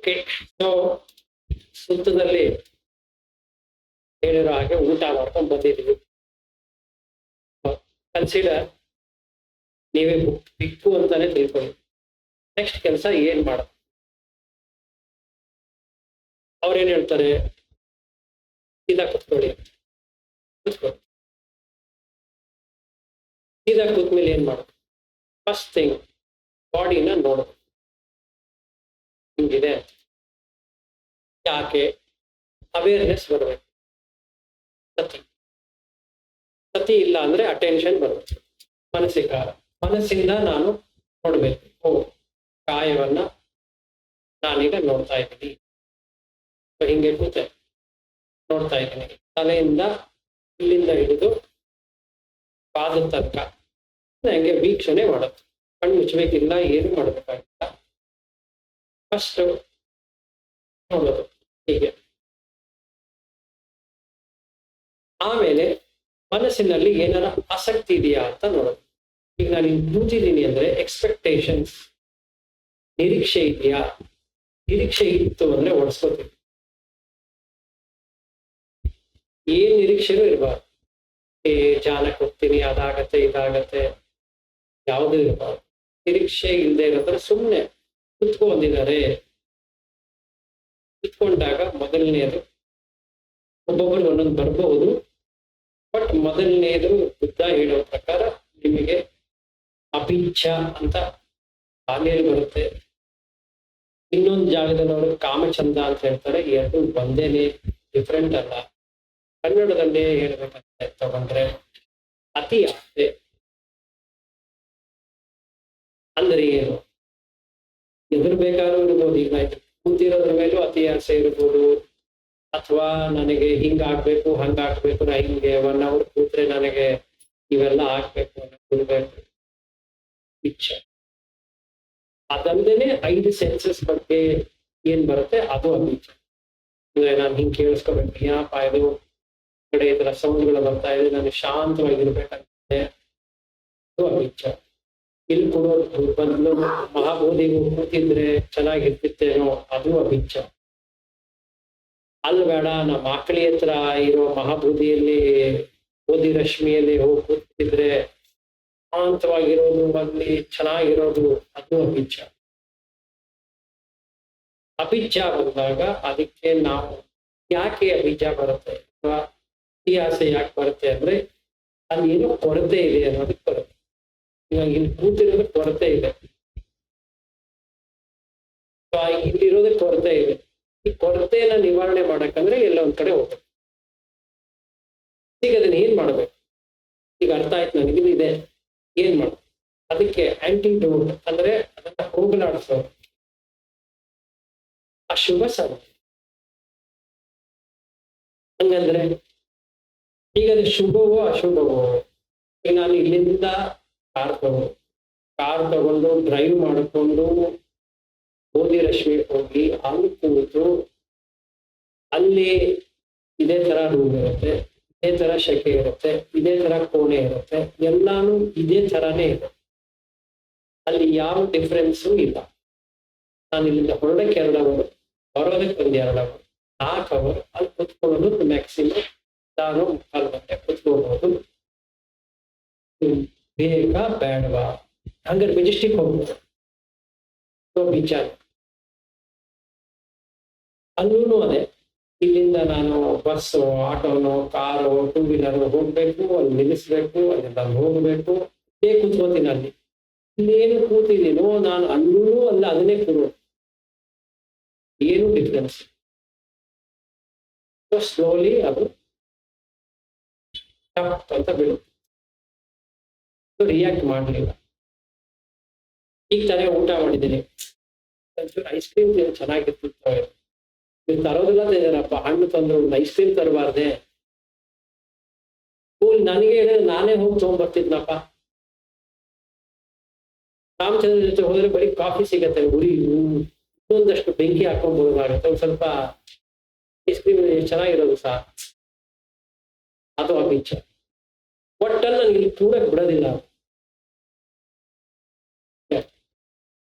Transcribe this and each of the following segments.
Okay, so ಸುತ್ತದಲ್ಲಿ ಹೇಳಿರೋ ಹಾಗೆ ಊಟ ಮಾಡ್ಕೊಂಡು ಬಂದಿದ್ದೀವಿ. ಕನ್ಸಿಡರ್ ನೀವೇ ಬಿಕ್ಕು ಅಂತಾನೆ ತಿಳ್ಕೊಳ್ಳಿ. ನೆಕ್ಸ್ಟ್ ಕೆಲಸ ಏನ್ ಮಾಡೋದು? ಅವ್ರೇನ್ ಹೇಳ್ತಾರೆ, ಸೀದಾ ಕುತ್ಕೊಳ್ಳಿ. ಕುತ್ಕೊಳ್ಳಿ. ಸೀದಾ ಕೂತ್ಮೇಲೆ ಏನ್ ಮಾಡೋದು? ಫಸ್ಟ್ ಥಿಂಗ್ ಬಾಡಿನ ನೋಡೋದು ಹಿಂಗಿದೆ. ಯಾಕೆ? ಅವೇರ್ನೆಸ್ ಬರಬೇಕು. ಸತಿ ಸತಿ ಇಲ್ಲ ಅಂದ್ರೆ ಅಟೆನ್ಷನ್ ಬರಬೇಕು. ಮನಸ್ಸಿಕಾರ ಮನಸ್ಸಿಂದ ನಾನು ನೋಡ್ಬೇಕು. ಓ, ಕಾಯವನ್ನ ನಾನೀಗ ನೋಡ್ತಾ ಇದ್ದೀನಿ. ಹಿಂಗೆ ಕೂತೆ ನೋಡ್ತಾ ಇದ್ದೀನಿ. ತಲೆಯಿಂದ ಇಲ್ಲಿಂದ ಹಿಡಿದು ಪಾದ ತನಕ ಹಂಗೆ ವೀಕ್ಷಣೆ ಮಾಡೋದು. ಕಣ್ಣು ಮುಚ್ಚಬೇಕಿಲ್ಲ, ಏನು ಮಾಡ್ಬೇಕಾಗಿಲ್ಲ. ಫಸ್ಟ್ ನೋಡೋದು ಹೀಗೆ. ಆಮೇಲೆ ಮನಸ್ಸಿನಲ್ಲಿ ಏನಾರ ಆಸಕ್ತಿ ಇದೆಯಾ ಅಂತ ನೋಡೋದು. ಈಗ ನಾನು ಇಲ್ಲಿ ಕೂತಿದ್ದೀನಿ ಅಂದ್ರೆ ಎಕ್ಸ್ಪೆಕ್ಟೇಷನ್ಸ್, ನಿರೀಕ್ಷೆ ಇದೆಯಾ? ನಿರೀಕ್ಷೆ ಇತ್ತು ಅಂದ್ರೆ ಓಡಿಸ್ಕೋತೀವಿ. ಏನ್ ನಿರೀಕ್ಷೆನೂ ಇರಬಾರ್ದು. ಜಾನಕ್ಕೆ ಹೋಗ್ತೀನಿ, ಅದಾಗತ್ತೆ ಇದಾಗತ್ತೆ, ಯಾವುದೂ ಇರಬಾರ್ದು. ನಿರೀಕ್ಷೆ ಇಲ್ಲದೆ ಇರೋದ್ರೆ ಸುಮ್ಮನೆ ಕುತ್ಕೊಂಡಿದ್ದಾರೆ. ಕುತ್ಕೊಂಡಾಗ ಮೊದಲನೇದು ಒಬ್ಬೊಬ್ಬರು ಒಂದೊಂದು ಬರ್ಬಹುದು. ಬಟ್ ಮೊದಲನೇದು ಬುದ್ಧ ಹೇಳೋ ಪ್ರಕಾರ ನಿಮಗೆ ಅಭಿಚ್ಛ ಅಂತ ಬಾಲ್ಯಲ್ಲಿ ಬರುತ್ತೆ. ಇನ್ನೊಂದು ಜಾಗದಲ್ಲಿ ಅವರು ಕಾಮಚಂದ ಅಂತ ಹೇಳ್ತಾರೆ. ಎರಡು ಒಂದೇನೆ, ಡಿಫ್ರೆಂಟ್ ಅಲ್ಲ. ಕನ್ನಡದಲ್ಲೇ ಹೇಳ್ಬೇಕಂತ ತಗೊಂಡ್ರೆ ಅತಿ ಆಸೆ ಅಂದ್ರೆ ಏನು? ಎದುರು ಬೇಕಾದ್ರೂ ಇರ್ಬೋದು. ಈಗ ಕೂತಿರೋದ್ರ ಮೇಲೂ ಅತಿ ಆಸೆ ಇರ್ಬೋದು. ಅಥವಾ ನನಗೆ ಹಿಂಗಾಗ್ಬೇಕು ಹಂಗಾಗ್ಬೇಕು, ನಾ ಹಿಂಗೆ 1 hour ಕೂತ್ರೆ ನನಗೆ ಇವೆಲ್ಲ ಆಗ್ಬೇಕು ಬಿಡ್ಬೇಕು ಇಚ್ಛೆ. ಅದಲ್ಲದೆ 5 ಸೆನ್ಸಸ್ ಬಗ್ಗೆ ಏನ್ ಬರುತ್ತೆ ಅದು ಅಭಿಚ್ಛೆ. ಅಂದ್ರೆ ನಾನು ಹಿಂಗ್ ಕೇಳಿಸ್ಕೋಬೇಕು, ಏನಪ್ಪ ಇದು ಕಡೆ ಈ ತರ ಸೌಂಡ್ಗಳು ಬರ್ತಾ ಇದೆ, ನಾನು ಶಾಂತವಾಗಿರ್ಬೇಕಂತೆ, ಅದು ಅಭಿಚ್ಛೆ. ಇಲ್ಲಿ ಕೊಡೋದು ಬದಲು ಮಹಾಬೋಧಿಗೂ ಕೂತಿದ್ರೆ ಚೆನ್ನಾಗಿರ್ತಿತ್ತೇನೋ, ಅದು ಅಭಿಚ್ಛೆ. ಅಲ್ಲಿ ಬೇಡ, ನಮ್ಮ ಮಕ್ಕಳಿ ಹತ್ರ ಇರೋ ಮಹಾಬೋಧಿಯಲ್ಲಿ ಬೋಧಿ ರಶ್ಮಿಯಲ್ಲಿ ಹೋಗಿ ಕೂತಿದ್ರೆ ಶಾಂತವಾಗಿರೋದು, ಅಲ್ಲಿ ಚೆನ್ನಾಗಿರೋದು, ಅದು ಅಭಿಚ್ಛೆ. ಅಭಿಚ್ಛೆ ಬಂದಾಗ ಅದಕ್ಕೆ ನಾವು ಯಾಕೆ ಅಭಿಚ್ಛೆ ಬರುತ್ತೆ ಅಥವಾ ಇತಿಹಾಸ ಯಾಕೆ ಬರುತ್ತೆ ಅಂದ್ರೆ ಅಲ್ಲಿ ಏನೋ ಕೊರತೆ ಇದೆ ಅನ್ನೋದಕ್ಕೆ ಬರುತ್ತೆ. ಇವಾಗ ಇಲ್ಲಿ ಕೂತಿರೋದಕ್ಕೆ ಕೊರತೆ ಇದೆ, ಇಲ್ಲಿರೋದಕ್ಕೆ ಕೊರತೆ ಇದೆ. ಈ ಕೊರತೆಯನ್ನ ನಿವಾರಣೆ ಮಾಡಕ್ಕಂದ್ರೆ ಎಲ್ಲ ಒಂದ್ ಕಡೆ ಹೋಗ್ಬೇಕು. ಈಗ ಅದನ್ನ ಏನ್ ಮಾಡ್ಬೇಕು? ಈಗ ಅರ್ಥ ಆಯ್ತು ನನಗೆ ಇದೆ, ಏನ್ ಮಾಡ್ಬೇಕು? ಅದಕ್ಕೆ ಆಂಟಿಡೋಟ್ ಅಂದ್ರೆ ಅದನ್ನ ಹೋಗಲಾಡಿಸೋದು ಅಶುಭ ಸಾಧನೆ. ಹಂಗಂದ್ರೆ ಈಗ ಅದು ಶುಭವೋ ಅಶುಭವೋ? ಈಗ ನಾನು ಇಲ್ಲಿಂದ ಕಾರ್ ತಗೊಂಡು ಡ್ರೈವ್ ಮಾಡಿಕೊಂಡು ಬೋಧಿ ರಶ್ಮಿ ಹೋಗಿ ಅಲ್ಲಿ ಕೂತು ಅಲ್ಲಿ ಇದೇ ತರ ರೂಮ್ ಇರುತ್ತೆ, ಇದೇ ತರ ಶೆಕೆ ಇರುತ್ತೆ, ಇದೇ ತರ ಕೋಣೆ ಇರುತ್ತೆ, ಎಲ್ಲಾನು ಇದೇ ತರಾನೇ ಇದೆ. ಅಲ್ಲಿ ಯಾವ ಡಿಫ್ರೆನ್ಸು ಇಲ್ಲ. ನಾನು ಇಲ್ಲಿಂದ ಹೊರಡಕ್ಕೆ 2 hour, ಬರೋದಕ್ಕೆ ಒಂದು 2 hour, 4 hour ಅಲ್ಲಿ ಕುತ್ಕೊಳ್ಳೋದು ಮ್ಯಾಕ್ಸಿಮಮ್. ನಾನು 3/4 ಗಂಟೆ ಕುತ್ಕೋಬಹುದು. ಬೇಕಾ ಬೇಡವಾ? ಹಂಗಾರೆ ಮೆಜೆಸ್ಟಿಕ್ ಹೋಗ್ಬೋದು, ವಿಚಾರ ಅಲ್ಲೂ ಅದೇ. ಇಲ್ಲಿಂದ ನಾನು ಬಸ್ಸು, ಆಟೋನೋ, ಕಾರು, 2 wheeler ಹೋಗ್ಬೇಕು, ಅಲ್ಲಿ ನಿಲ್ಲಿಸ್ಬೇಕು, ಅಲ್ಲಿಂದ ಹೋಗ್ಬೇಕು. ಕೂತ್ಕೋತೀನಿ ಅಲ್ಲಿ. ಇಲ್ಲೇನು ಕೂತಿದ್ದೀನೋ ನಾನು ಅಲ್ಲೂ ಅಲ್ಲ, ಅದನ್ನೇ ಕೂರು. ಏನು ಡಿಫ್ರೆನ್ಸ್? ಸ್ಲೋಲಿ ಅದು ಅಂತ ಬೀಳುತ್ತೆ. ರಿಯಾಕ್ಟ್ ಮಾಡಲಿಲ್ಲ. ಈಗ ತಾನೇ ಊಟ ಮಾಡಿದ್ದೀನಿ, ಐಸ್ ಕ್ರೀಮ್ ಚೆನ್ನಾಗಿರ್ತಿತ್ತು, ನೀವು ತರೋದಿಲ್ಲ ತಿಂದಿರಪ್ಪ, ಹಣ್ಣು ತಂದ್ರು, ಒಂದು ಐಸ್ ಕ್ರೀಮ್ ತರಬಾರ್ದೆ? ನನಗೆ ಹೇಳಿದ್ರೆ ನಾನೇ ಹೋಗಿ ತಗೊಂಡ್ಬರ್ತಿದ್ನಪ್ಪ. ರಾಮಚಂದ್ರ ಜೊತೆ ಹೋದ್ರೆ ಬರೀ ಕಾಫಿ ಸಿಗತ್ತೆ, ಉರಿ ಇನ್ನೊಂದಷ್ಟು ಬೆಂಕಿ ಹಾಕೊಂಡ್ಬೋದಾಗತ್ತೆ, ಒಂದ್ ಸ್ವಲ್ಪ ಐಸ್ ಕ್ರೀಮ್ ಚೆನ್ನಾಗಿರೋದು ಸಹ. ಅದು ಅಭಿಚ್ಛೆ. ಒಟ್ಟಲ್ಲಿ ನನಗೆ ಇಲ್ಲಿ ಕೂಡಕ್ ಬಿಡೋದಿಲ್ಲ.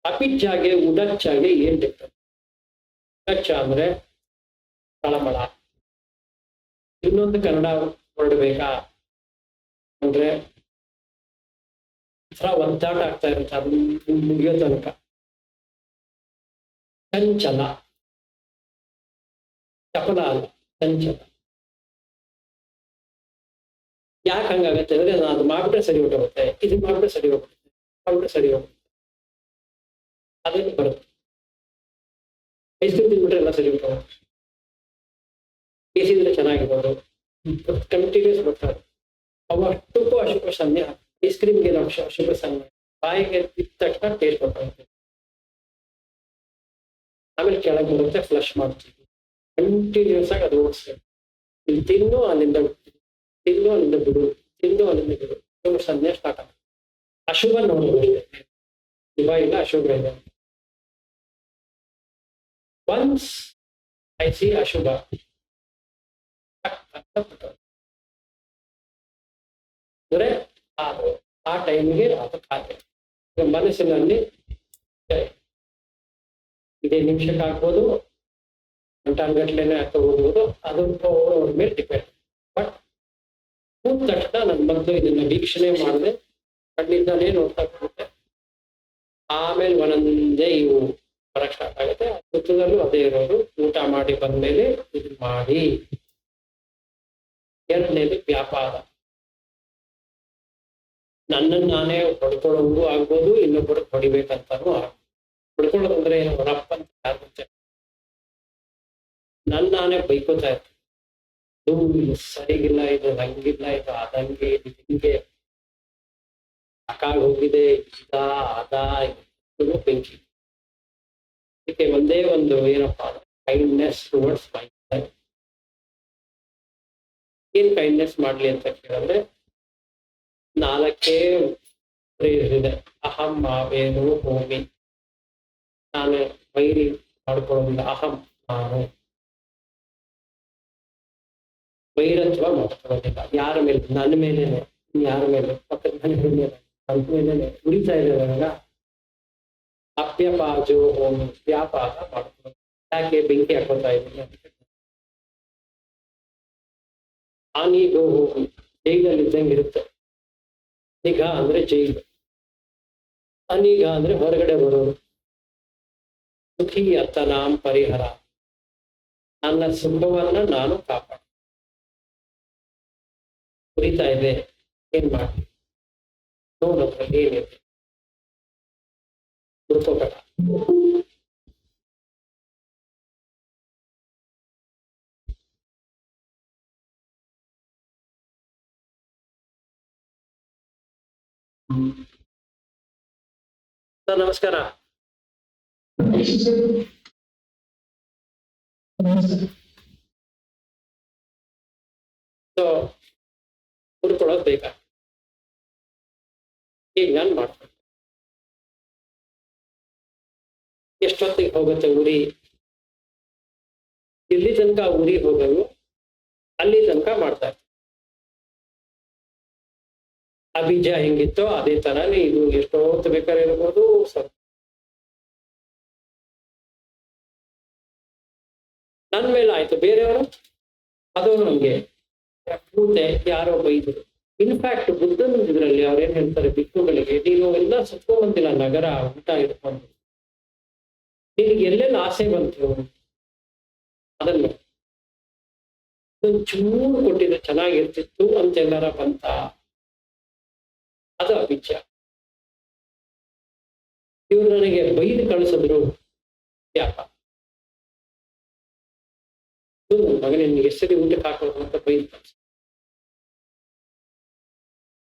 ಅಭಿಚ್ಛಾಗೆ ಉಡಚ್ಚಾಗೆ ಏನ್ ಡಿಫ್ರೆನ್ಸ್? ಕಚ್ಚ ಅಂದ್ರೆ ತಳಮಳ. ಇನ್ನೊಂದು ಕನ್ನಡ ಹೊರಡ್ಬೇಕಾ ಅಂದ್ರೆ ಒದ್ದಾಟ ಆಗ್ತಾ ಇರುತ್ತೆ ಅದು ಮುಗಿಯೋ ತನಕ. ಚಂಚಲ, ಚಪಲ ಅಲ್ಲ, ಚಂಚಲ. ಯಾಕೆ ಹಂಗಾಗತ್ತೆ ಅಂದ್ರೆ ನಾನು ಅದು ಮಾಡ್ಬಿಟ್ರೆ ಸರಿ ಹೊಟ್ಟೋಗುತ್ತೆ, ಇದು ಮಾಡ್ಬಿಟ್ರೆ ಸರಿ ಹೋಗುತ್ತೆ, ಮಾಡ್ಬಿಟ್ರೆ ಸರಿ ಹೋಗುತ್ತೆ, ಅದೇನು ಬರುತ್ತೆ. ಐಸ್ ಕ್ರೀಮ್ ತಿಂದ್ಬಿಟ್ರೆ ಎಲ್ಲ ಸರಿ ಹೋಗುತ್ತೆ, ಬೇಸಿದ್ರೆ ಚೆನ್ನಾಗಿರೋದು, ಕಂಟಿನ್ಯೂಸ್ ಬರ್ತಾರೆ. ಅವು ಅಷ್ಟಕ್ಕೂ ಅಶುಭ ಸಂಜ್ಞೆ. ಐಸ್ ಕ್ರೀಮ್ಗೆ ಅಶುಭ ಸಂಜ್ಞೆ. ಬಾಯಿಗೆ ತಿದ್ದ ತಕ್ಷಣ ಟೇಸ್ಟ್ ಬರ್ತಾರೆ, ಆಮೇಲೆ ಕೆಳಗೆ ಬರುತ್ತೆ, ಫ್ಲಶ್ ಮಾಡ್ತೀವಿ. ಕಂಟಿನ್ಯೂಸ್ ಆಗಿ ಅದು ಓಡಿಸ್ಬೇಕು. ಇಲ್ಲಿ ತಿನ್ನು ಅಲ್ಲಿಂದ ಬಿಡ್ತೀವಿ, ತಿನ್ನು ಅಲ್ಲಿಂದ ಬಿಡು, ತಿನ್ನು ಅಲ್ಲಿಂದ ಬಿಡು, ಅಶುಭ ಸಂಜ್ಞೆ ಸ್ಟಾರ್ಟ್ ಆಗುತ್ತೆ. ಅಶುಭ ನೋಡೋದು ಅಷ್ಟೇ, ಶುಭ ಇಲ್ಲ ಅಶುಭ ಇದೆ. ಒನ್ಸ್ ಐ ಸಿ ಅಶುಭ ಅಂದ್ರೆ ಆ ಟೈಮ್ಗೆ ಅದು ಖಾತೆ ಮನಸ್ಸಿನಲ್ಲಿ ಇದೇ ನಿಮಿಷಕ್ಕೆ ಆಗ್ಬೋದು, ಗಂಟಾನ್ಗಟ್ಲೆನೆ ಹೋಗ್ಬೋದು, ಅದು ಅವ್ರ ಮೇಲೆ ಡಿಪೆಂಡ್. ಬಟ್ ಕೂತ ತಕ್ಷಣ ನನ್ನ ಮೊದಲು ಇದನ್ನ ವೀಕ್ಷಣೆ ಮಾಡಿದೆ, ಕಣ್ಣಿಂದಾನೇ ನೋಡ್ತಾ ಹೋಗುತ್ತೆ. ಆಮೇಲೆ ಒಂದೊಂದೇ ಇವು ಬರಕ್ ಸ್ಟಾರ್ಟ್ ಆಗುತ್ತೆ. ಸುತ್ತದಲ್ಲೂ ಅದೇ ಇರೋದು. ಊಟ ಮಾಡಿ ಬಂದ್ಮೇಲೆ ಇದು ಮಾಡಿ. ಎರಡನೇದು ವ್ಯಾಪಾರ. ನನ್ನನ್ನು ನಾನೇ ಹೊಡ್ಕೊಳ್ಳೋದು ಆಗ್ಬೋದು, ಇನ್ನೊಬ್ಬರು ಹೊಡಿಬೇಕಂತಾನು ಆಗ್ಬೋದು. ಹೊಡ್ಕೊಳ್ಳೋದಂದ್ರೆ ಏನು, ರಪ್ಪ ಅಂತ ಯಾರು ನಾನೇ ಬೈಕೋತಾ ಇರ್ತೀನಿ, ಇದು ಸರಿಗಿಲ್ಲ, ಇದು ಹಂಗಿಲ್ಲ, ಇದು ಅದಂಗೆ, ಇದು ಹಿಂಗೆ ಸಾಕಾಗಿ ಹೋಗಿದೆ, ಬೆಂಕಿ. ಇದಕ್ಕೆ ಒಂದೇ ಒಂದು ಏನಪ್ಪಾ ಅಂದ್ರೆ ಕೈಂಡ್ನೆಸ್ ಟುವರ್ಡ್ಸ್ ಮೈ ಸೆಲ್ಫ್. ಏನ್ ಕೈಂಡ್ನೆಸ್ ಮಾಡ್ಲಿ ಅಂತ ಕೇಳಿದ್ರೆ 4 ಇದೆ. ಅಹಂ ಆವೇನು ಭೂಮಿ. ನಾನು ವೈರಿ ಮಾಡ್ಕೊಳ್ಳೋದಿಲ್ಲ. ಅಹಂ ನಾನು ವೈರತ್ವ ಮಾಡ್ಕೊಳ್ಳೋದಿಲ್ಲ ಯಾರ ಮೇಲೆ, ನನ್ನ ಮೇಲೇನೆ, ಯಾರ ಮೇಲೆ, ಪಕ್ಕದ ಮನೆ ಮೇಲೆ, ನನ್ನ ಮೇಲೇನೆ ಉರಿತಾ ಇದ್ದಾರಲ್ಲ. ಅಪ್ಯಪಾಜೋ ಹೋಮಿ, ವ್ಯಾಪಾರ ಮಾಡ್ಕೊಳ್ಳೋದು. ಯಾಕೆ ಬೆಂಕಿ ಹಾಕೋತಾ ಇದ್ದೀನಿ? ಆನೀಗೋ ಹೋಗಿ ಜೈಲಲ್ಲಿ ಇದ್ದಂಗೆ ಇರುತ್ತೆ. ನಿಗಾ ಅಂದ್ರೆ ಜೈಲು, ಅನೀಗ ಅಂದ್ರೆ ಹೊರಗಡೆ ಬರೋದು. ಸುಖಿ ಅತ್ತನಾಂ ಪರಿಹರ, ನನ್ನ ಸುಖವನ್ನ ನಾನು ಕಾಪಾಡ. ಉರಿತಾ ಇದೆ, ಏನ್ ಮಾಡಿ ನೋಡೋದ್ರಲ್ಲಿ ಏನಿದೆ, ಹುಡ್ಕೋಬೇಡ. ಸರ್ ನಮಸ್ಕಾರ. ಸೊ ಹುಡ್ಕೊಳ್ಳೋದು ಬೇಕಾ? ಈಗ ನಾನು ಮಾಡ್ತೀನಿ. ಎಷ್ಟೊತ್ತಿಗೆ ಹೋಗುತ್ತೆ ಉರಿ? ಇಲ್ಲಿ ತನಕ ಉರಿ ಹೋಗಲು ಅಲ್ಲಿ ತನಕ ಮಾಡ್ತಾರೆ. ಆ ಬೀಜ ಹೆಂಗಿತ್ತೋ ಅದೇ ತರಾನೇ ಇದು. ಎಷ್ಟೊತ್ತು ಬೇಕಾದ್ರೆ ಇರ್ಬೋದು. ಸ್ವಲ್ಪ ನನ್ ಮೇಲೆ ಆಯ್ತು, ಬೇರೆಯವರು ಅದು ನಮ್ಗೆ ಕೂತೆ ಯಾರೋ ಬೈದ್ರು. ಇನ್ಫ್ಯಾಕ್ಟ್ ಬುದ್ಧನ ಇದ್ರಲ್ಲಿ ಅವ್ರೇನ್ ಹೇಳ್ತಾರೆ, ಭಿಕ್ಷುಗಳಿಗೆ, ನೀನು ಎಲ್ಲ ಸುತ್ಕೊಂಡ್ಬಂದಿಲ್ಲ ನಗರ ಊಟ ಇಟ್ಕೊಂಡು, ನಿನಗೆ ಎಲ್ಲೆಲ್ಲ ಆಸೆ ಬಂತು ಅದನ್ನ ಚೂರು ಕೊಟ್ಟಿದ್ರೆ ಚೆನ್ನಾಗಿರ್ತಿತ್ತು ಅಂತ ಎಲ್ಲಾರ ಬಂತ? ಅದು ಅಭಿಜ್ಞ. ಇವ್ರು ನನಗೆ ಬೈದು ಕಳಿಸಿದ್ರು, ಯಾಕ ಮಗನೇ ನಿನ್ಗೆ ಎಷ್ಟರಿ ಊಟಕ್ಕೆ ಹಾಕೋದು ಅಂತ ಬೈದು ಕಳಿಸ.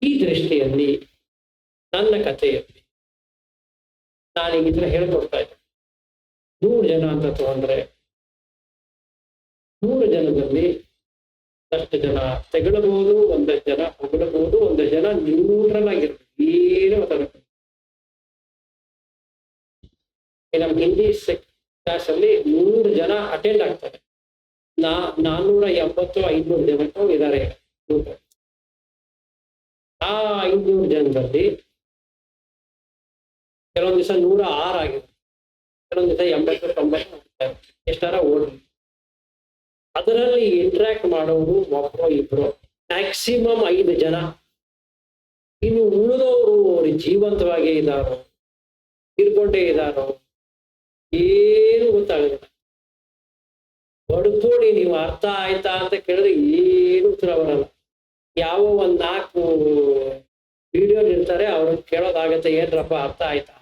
ಈ ದೃಷ್ಟಿಯಲ್ಲಿ ನನ್ನ ಕಥೆಯಲ್ಲಿ ನಾನೀಗಿದ್ರೆ ಹೇಳ್ಕೊಡ್ತಾ ಇದ್ದೆ. 100 ಜನ ಅಂತ ತಗೊಂಡ್ರೆ 100 ಜನದಲ್ಲಿ 10 ಜನ ತೆಗಳಬಹುದು, 1 ಜನ ಹೊಗಳಬಹುದು, 1 ಜನ ನ್ಯೂಟ್ರಲ್ ಆಗಿರ್ಬೇಕು, ಏನು ಮಾತಾಡಬೇಕು. ನಮ್ಮ ಹಿಂದಿ ಕ್ಲಾಸ್ ಅಲ್ಲಿ 100 ಜನ ಅಟೆಂಡ್ ಆಗ್ತಾರೆ. 480-500 ಜನಕ್ಕೂ ಇದ್ದಾರೆ. ಆ 500 ಜನರಲ್ಲಿ ಕೆಲವೊಂದ್ ದಿವಸ 106 ಆಗಿದೆ, ಕೆಲವೊಂದ್ ದಿವಸ 80-90 ಎಷ್ಟಾರ ಓಡ್ಲಿ, ಅದರಲ್ಲಿ ಇಂಟ್ರಾಕ್ಟ್ ಮಾಡೋರು ಒಬ್ಬರು ಇಬ್ರು, ಮ್ಯಾಕ್ಸಿಮಮ್ 5 ಜನ. ಇನ್ನು ಉಳಿದವರು ಜೀವಂತವಾಗೇ ಇದ್ದಾರೋ, ತೀರ್ಕೊಂಡೇ ಇದ್ದಾರೋ ಏನು ಗೊತ್ತಾಗೋದಿಲ್ಲ. ಬಡ್ಕೋಡಿ ನೀವು ಅರ್ಥ ಆಯ್ತಾ ಅಂತ ಕೇಳಿದ್ರೆ ಏನು ಉತ್ತರ ಬರಲ್ಲ. ಯಾವ ಒಂದ್ 4 ವಿಡಿಯೋ ಇರ್ತಾರೆ, ಅವ್ರನ್ನ ಕೇಳೋದಾಗತ್ತೆ, ಏನ್ರಪ್ಪ ಅರ್ಥ ಆಯ್ತಾ?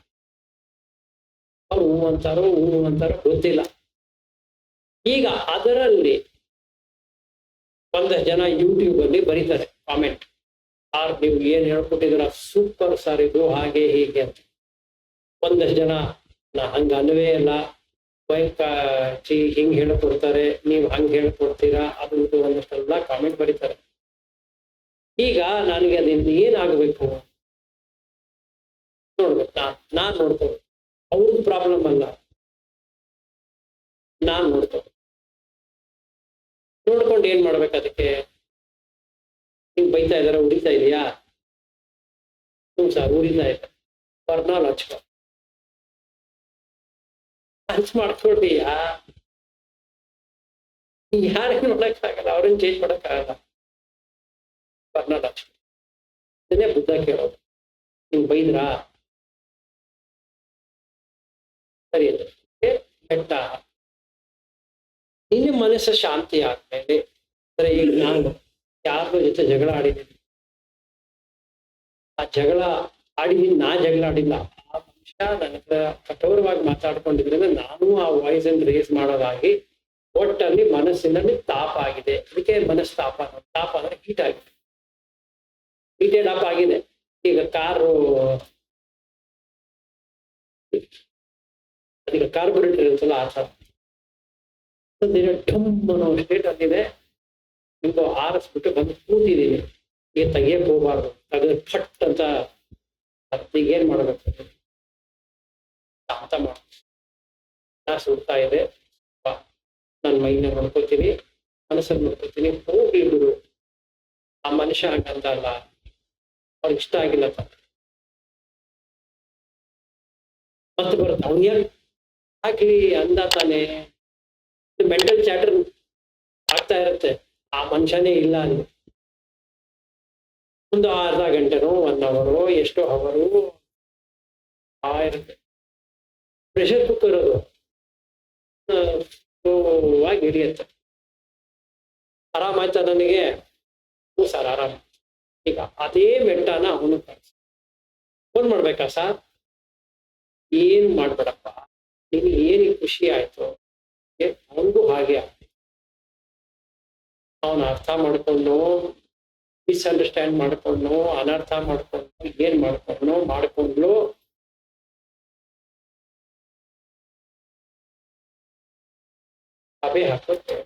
ಅವ್ರು ಹೂ ಅಂತಾರೋ ಗೊತ್ತಿಲ್ಲ. ಈಗ ಅದರಲ್ಲಿ ಒಂದಷ್ಟು ಜನ ಯೂಟ್ಯೂಬ್ ಅಲ್ಲಿ ಬರೀತಾರೆ ಕಾಮೆಂಟ್, ನೀವು ಏನ್ ಹೇಳ್ಕೊಟ್ಟಿದ್ರ ಸೂಪರ್ ಸರ್, ಇದು ಹಾಗೆ ಹೀಗೆ ಅಂತ. ಒಂದಷ್ಟು ಜನ ಹಂಗ ಅನ್ವೇ ಇಲ್ಲ, ಹಿಂಗ್ ಹೇಳ್ಕೊಡ್ತಾರೆ, ನೀವು ಹಂಗ್ ಹೇಳ್ಕೊಡ್ತೀರಾ, ಅದು ಒಂದಷ್ಟೆಲ್ಲ ಕಾಮೆಂಟ್ ಬರೀತಾರೆ. ಈಗ ನನಗೆ ಅದಿಂದ ಏನಾಗಬೇಕು ನೋಡ್ಬೇಕು. ನಾನ್ ನೋಡ್ತೇವೆ, ಅವ್ರದ್ದು ಪ್ರಾಬ್ಲಮ್ ಅಲ್ಲ, ನಾನ್ ನೋಡ್ತೇವೆ. ನೋಡ್ಕೊಂಡು ಏನ್ ಮಾಡ್ಬೇಕು? ಅದಕ್ಕೆ ಹಿಂಗ್ ಬೈತಾ ಇದಾರ, ಉರಿತಾ ಇದೆಯಾ? ಸರ್ ಉರಿತಾ ಇದೆ, ಬರ್ನಾಲ್ ಹಚ್ಕೊ, ಮಾಡ್ಕೊಳ್ತೀಯಾ? ಯಾರೇನು ಮಾಡಕ್ಕಾಗಲ್ಲ, ಅವ್ರನ್ನ ಚೇಂಜ್ ಮಾಡಕ್ಕಾಗಲ್ಲ. ಬರ್ನಾಲ್ ಹಚ್ಕೊ, ಇದನ್ನೇ ಬುದ್ಧ ಕೇಳೋದು. ಹಿಂಗ್ ಬೈದ್ರಾ ಸರಿ, ಬೆಟ್ಟ ನಿನ್ನ ಮನಸ್ಸು ಶಾಂತಿ ಆದ್ಮೇಲೆ, ಈಗ ನಾನು ಯಾರ ಜೊತೆ ಜಗಳ ಆಡಿದ್ದೀನಿ, ಆ ಜಗಳ ಆಡಿದ್ದೀನಿ, ಜಗಳ ಆಡಿಲ್ಲ, ಆ ಮನುಷ್ಯ ನನ್ನ ಹತ್ರ ಕಠೋರವಾಗಿ ಮಾತಾಡ್ಕೊಂಡಿದ್ರೆ ನಾನು ಆ ವಾಯ್ಸ್ ಅನ್ನು ರೇಸ್ ಮಾಡೋದಾಗಿ ಒಟ್ಟಲ್ಲಿ ಮನಸ್ಸಿನಲ್ಲಿ ತಾಪ ಆಗಿದೆ. ಅದಕ್ಕೆ ಮನಸ್ತಾಪ, ತಾಪ ಅಂದ್ರೆ ಹೀಟ್ ಆಗಿದೆ, ಹೀಟೆಡ್ ಅಪ್ ಆಗಿದೆ. ಈಗ ಕಾರು ಅದೀಗ ಕಾರ್ಬೊರೇಟರ್ ಇರುತ್ತಲ್ಲ, ಆ ತರ ಢಮ್ ಅನ್ನೋ ಸ್ಟೇಟ್ ಅಲ್ಲಿದೆ. ನಿಮ್ದು ಆರಿಸ್ಬಿಟ್ಟು ಬಂದು ಕೂತಿದ್ದೀನಿ, ಈಗ ತೆಗಿಯಕ್ ಹೋಗ್ಬಾರ್ದು, ತೆಗೆದು ಫಟ್ ಅಂತ. ಈಗ ಏನ್ ಮಾಡ್ಬೇಕು? ಶಾಂತ ಮಾಡ, ಸುಡ್ತಾ ಇದೆ, ನನ್ನ ಮೈನ ನೋಡ್ಕೋತೀನಿ, ಮನಸ್ಸನ್ನು ನೋಡ್ಕೋತೀನಿ, ಹೋಗ್ಲಿ ಬಿಡು. ಆ ಮನುಷ್ಯ ಹಂಗಂತಲ್ಲ, ಅವ್ರಿಗೆ ಇಷ್ಟ ಆಗಿಲ್ಲ ಮತ್ತೆ ಬರುತ್ತೆ, ಅವ್ನ ಆಗ್ಲಿ ಅಂದ ತಾನೆ. ಮೆಂಟಲ್ ಚಾಟರ್ ಆಗ್ತಾ ಇರುತ್ತೆ, ಆ ಮನುಷ್ಯನೇ ಇಲ್ಲ ಅಲ್ಲಿ. ಒಂದು ಅರ್ಧ ಗಂಟೆನೋ 1 ಅವರೋ ಎಷ್ಟೋ ಅವರು ಇರುತ್ತೆ. ಪ್ರೆಷರ್ ಕುಕ್ಕರ್ ಅದು ಸ್ಲೋವಾಗಿ ಹಿಡಿಯುತ್ತೆ. ಆರಾಮಾಯ್ತಾ ನನಗೆ? ಹ್ಞೂ ಸರ್ ಆರಾಮ. ಈಗ ಅದೇ ಮೆಟ್ಟನ ಅವನು ಫೋನ್ ಮಾಡ್ಬೇಕಾ ಸರ್? ಏನು ಮಾಡ್ಬೇಡಪ್ಪ, ನಿನಗೆ ಏನಿಗೆ ಖುಷಿ ಆಯ್ತು ಅವನಿಗೂ ಹಾಗೆ ಆಗ್ತದೆ. ಅವನು ಅರ್ಥ ಮಾಡ್ಕೊಂಡು, ಮಿಸ್ಅಂಡರ್ಸ್ಟ್ಯಾಂಡ್ ಮಾಡ್ಕೊಂಡು, ಅನರ್ಥ ಮಾಡ್ಕೊಂಡು, ಏನ್ ಮಾಡ್ಕೊಂಡು ಸಭೆ ಹಾಕೋಕೆ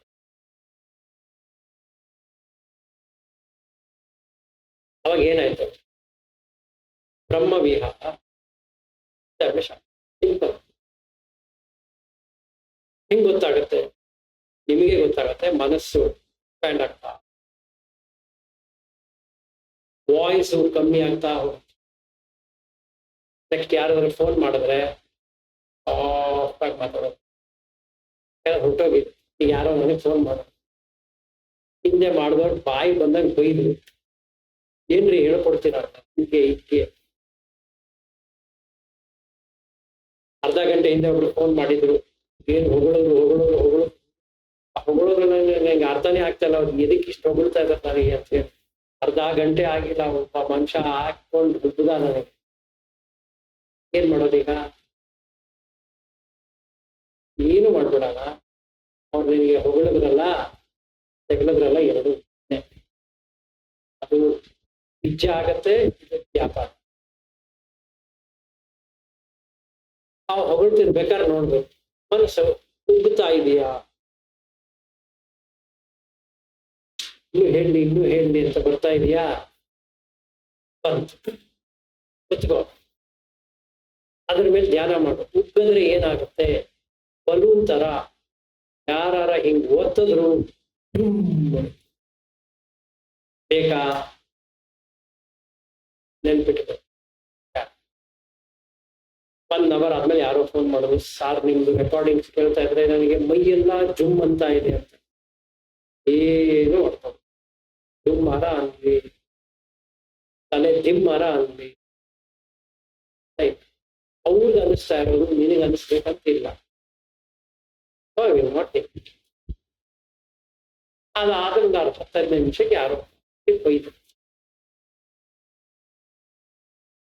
ಅವಾಗ ಏನಾಯ್ತು? ಬ್ರಹ್ಮವಿಹಾರ ಸಿಂಪಲ್. ಹೆಂಗ್ ಗೊತ್ತಾಗತ್ತೆ? ನಿಮಗೆ ಗೊತ್ತಾಗತ್ತೆ, ಮನಸ್ಸು ಸ್ಟ್ಯಾಂಡ್ ಆಗ್ತಾ, ವಾಯ್ಸು ಕಮ್ಮಿ ಆಗ್ತಾ ಹೋಗುತ್ತೆ. ನೆಕ್ಸ್ಟ್ ಯಾರಾದ್ರೂ ಫೋನ್ ಮಾಡಿದ್ರೆ ಸಾಫ್ಟ್ ಆಗಿ ಮಾತಾಡೋದು, ಹೊರಟೋಗಿದೆ. ಈಗ ಯಾರೋ ನನಗೆ ಫೋನ್ ಮಾಡೋದು, ಹಿಂದೆ ಮಾಡಿದವ್ರು ಬಾಯಿ ಬಂದಂಗೆ ಬೈದ್ರು, ಏನ್ರಿ ಹೇಳ್ಕೊಡ್ತೀರ ಹೀಗೆ ಹೀಗೆ. ಅರ್ಧ ಗಂಟೆ ಹಿಂದೆ ಒಬ್ರು ಫೋನ್ ಮಾಡಿದ್ರು, ಏನ್ ಹೊಗಳೋದ್ರು ನಂಗೆ ಅರ್ಥನೇ ಆಗ್ತಾ ಇಲ್ಲ, ಅವ್ರಿಗೆ ಎದಕ್ಕೆ ಇಷ್ಟು ಹೊಗಳ್ತಾ ಇದ್ದಾರೆ ನನಗೆ ಅಂತ ಹೇಳಿ. ಅರ್ಧ ಗಂಟೆ ಆಗಿಲ್ಲ, ಒಬ್ಬ ಮನುಷ್ಯ ಹಾಕೊಂಡು ದುಡ್ಡುದ ನನಗೆ. ಏನ್ ಮಾಡೋದೀಗ? ಏನು ಮಾಡ್ಬಿಡಲ್ಲ. ಅವ್ರು ನಿನಗೆ ಹೊಗಳಿದ್ರಲ್ಲ ತೆಗಲದ್ರಲ್ಲ, ಎರಡು ಅದು ನಿಜ ಆಗತ್ತೆ, ವ್ಯಾಪಾರ. ನಾವು ಹೊಗಳ್ತಿರ್ಬೇಕಾದ್ರೆ ನೋಡ್ಬೇಕು, ಮನಸ್ಸು ಉಗ್ಗುತ್ತಾ ಇದೆಯಾ, ಇನ್ನೂ ಹೇಳಿ ಅಂತ ಬರ್ತಾ ಇದೆಯಾ? ಬಂತು, ಕುತ್ಕೋ, ಅದ್ರ ಮೇಲೆ ಧ್ಯಾನ ಮಾಡು. ಉಗ್ಗಂದ್ರೆ ಏನಾಗುತ್ತೆ? ಬಲೂನ್ ತರ ಯಾರ ಹಿಂಗ್ ಒತ್ತಿದ್ರು ಬೇಕಾ? ನೆನ್ಪಿಟ್ಕೋ, 1 ಅವರ್ ಆದ್ಮೇಲೆ ಯಾರೋ ಫೋನ್ ಮಾಡೋದು, ಸಾರ್ ನಿಮ್ದು ರೆಕಾರ್ಡಿಂಗ್ಸ್ ಕೇಳ್ತಾ ಇದ್ರೆ ನನಗೆ ಮೈಯೆಲ್ಲ ಜುಮ್ ಅಂತ ಇದೆ ಅಂತ. ಏನು ಅರ್ಥ ಜುಮ್ ಮರ ಅನ್ಲಿ, ತಲೆ ಜಿಮ್ ಮರ ಅನ್ಲಿ, ಅವ್ರಿಗೆ ಅನಿಸ್ತಾ ಇರೋದು ನಿನಗೆ ಅನಿಸ್ಬೇಕಂತಿಲ್ಲ. ಅದಾದ್ರಿಂದ 10-15 ನಿಮಿಷಕ್ಕೆ ಯಾರೋ ಬೈದು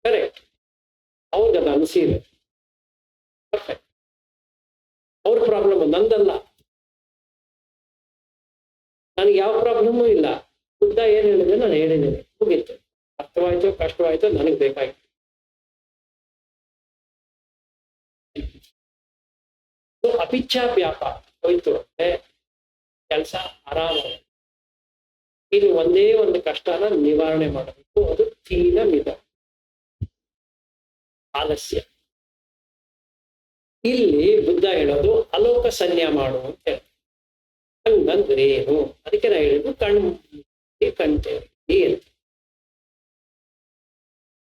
ಕರೆಕ್ಟ್, ಅವ್ರಿಗೆ ಅದು ಅನಿಸಿದೆ, ಪರ್ಫೆಕ್ಟ್. ಅವ್ರ ಪ್ರಾಬ್ಲಮ್ ನಂದಲ್ಲ, ನನಗೆ ಯಾವ ಪ್ರಾಬ್ಲಮ್ಮು ಇಲ್ಲ. ಬುದ್ಧ ಏನ್ ಹೇಳಿದ್ರೆ ನಾನು ಹೇಳಿದ್ದೇನೆ, ಮುಗೀತು. ಅರ್ಥವಾಯ್ತು ಕಷ್ಟವಾಯ್ತು, ನನಗೆ ಬೇಕಾಗಿತ್ತು. ಅಪಿಚ್ಛಾವ್ಯಾಪ ಹೋಯ್ತು ಅಂದ್ರೆ ಕೆಲಸ ಆರಾಮ. ಇದು ಒಂದೇ ಒಂದು ಕಷ್ಟನ ನಿವಾರಣೆ ಮಾಡಬೇಕು, ಅದು ತೀನ ಮಿದ, ಆಲಸ್ಯ. ಇಲ್ಲಿ ಬುದ್ಧ ಹೇಳೋದು ಅಲೋಕ ಸನ್ಯ ಮಾಡು ಅಂತ ಹೇಳಿ. ಹಂಗಂದ್ರೆ ಏನು? ಅದಕ್ಕೆ ನಾ ಹೇಳಿದ್ದು ಕಣ್ತೇವೆ ಅಂತ.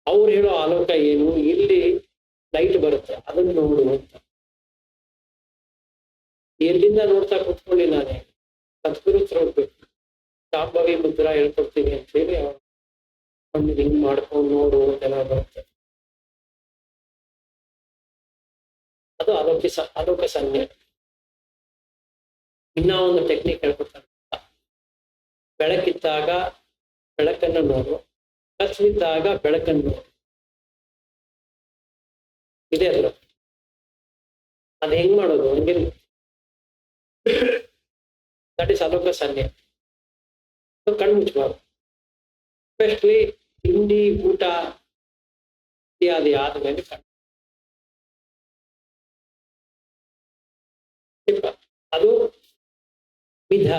ಅವ್ರು ಹೇಳೋ ಆಲೋಕ ಏನು? ಇಲ್ಲಿ ಲೈಟ್ ಬರುತ್ತೆ ಅದನ್ನ ನೋಡು ಅಂತ. ಎಲ್ಲಿಂದ ನೋಡ್ತಾ ಕೂತ್ಕೊಳ್ಳಿ, ನಾನೇ ಸದ್ಗುರು ಹೋಗ್ಬೇಕು, ಶಾಂಭವಿ ಮುದ್ರಾ ಹೇಳ್ಕೊಡ್ತೀನಿ ಅಂತ ಹೇಳಿ ಅವ್ರು ಹಿಂಗ್ ಮಾಡ್ಕೊಂಡು ನೋಡು ಅಂತೆಲ್ಲ ಬರುತ್ತೆ. ಅದು ಅಲೋಕ ಸನ್ನೆ. ಇನ್ನ ಒಂದು ಟೆಕ್ನಿಕ್ ಹೇಳ್ಕೊಡ್ತಾರೆ. ಬೆಳಕಿದ್ದಾಗ ಬೆಳಕನ್ನು ನೋಡು, ಕತ್ಲಿದ್ದಾಗ ಬೆಳಕನ್ನು ನೋಡು. ಇದೆ ಅದ್ರ. ಅದು ಹೆಂಗ್ ಮಾಡೋದು? ಹಂಗೆ ದಟ್ ಇಸ್ ಅಲೋಕ ಸನ್ನೆ. ಕಣ್ಣು ಮುಚ್ಚಬಾರ್ದು. ಎಸ್ಪೆಷಲಿ ತಿಂಡಿ ಊಟ ಇತ್ಯಾದಿ ಆದ್ಮೇಲೆ ಕಣ್ಣು. ಅದು ವಿಧ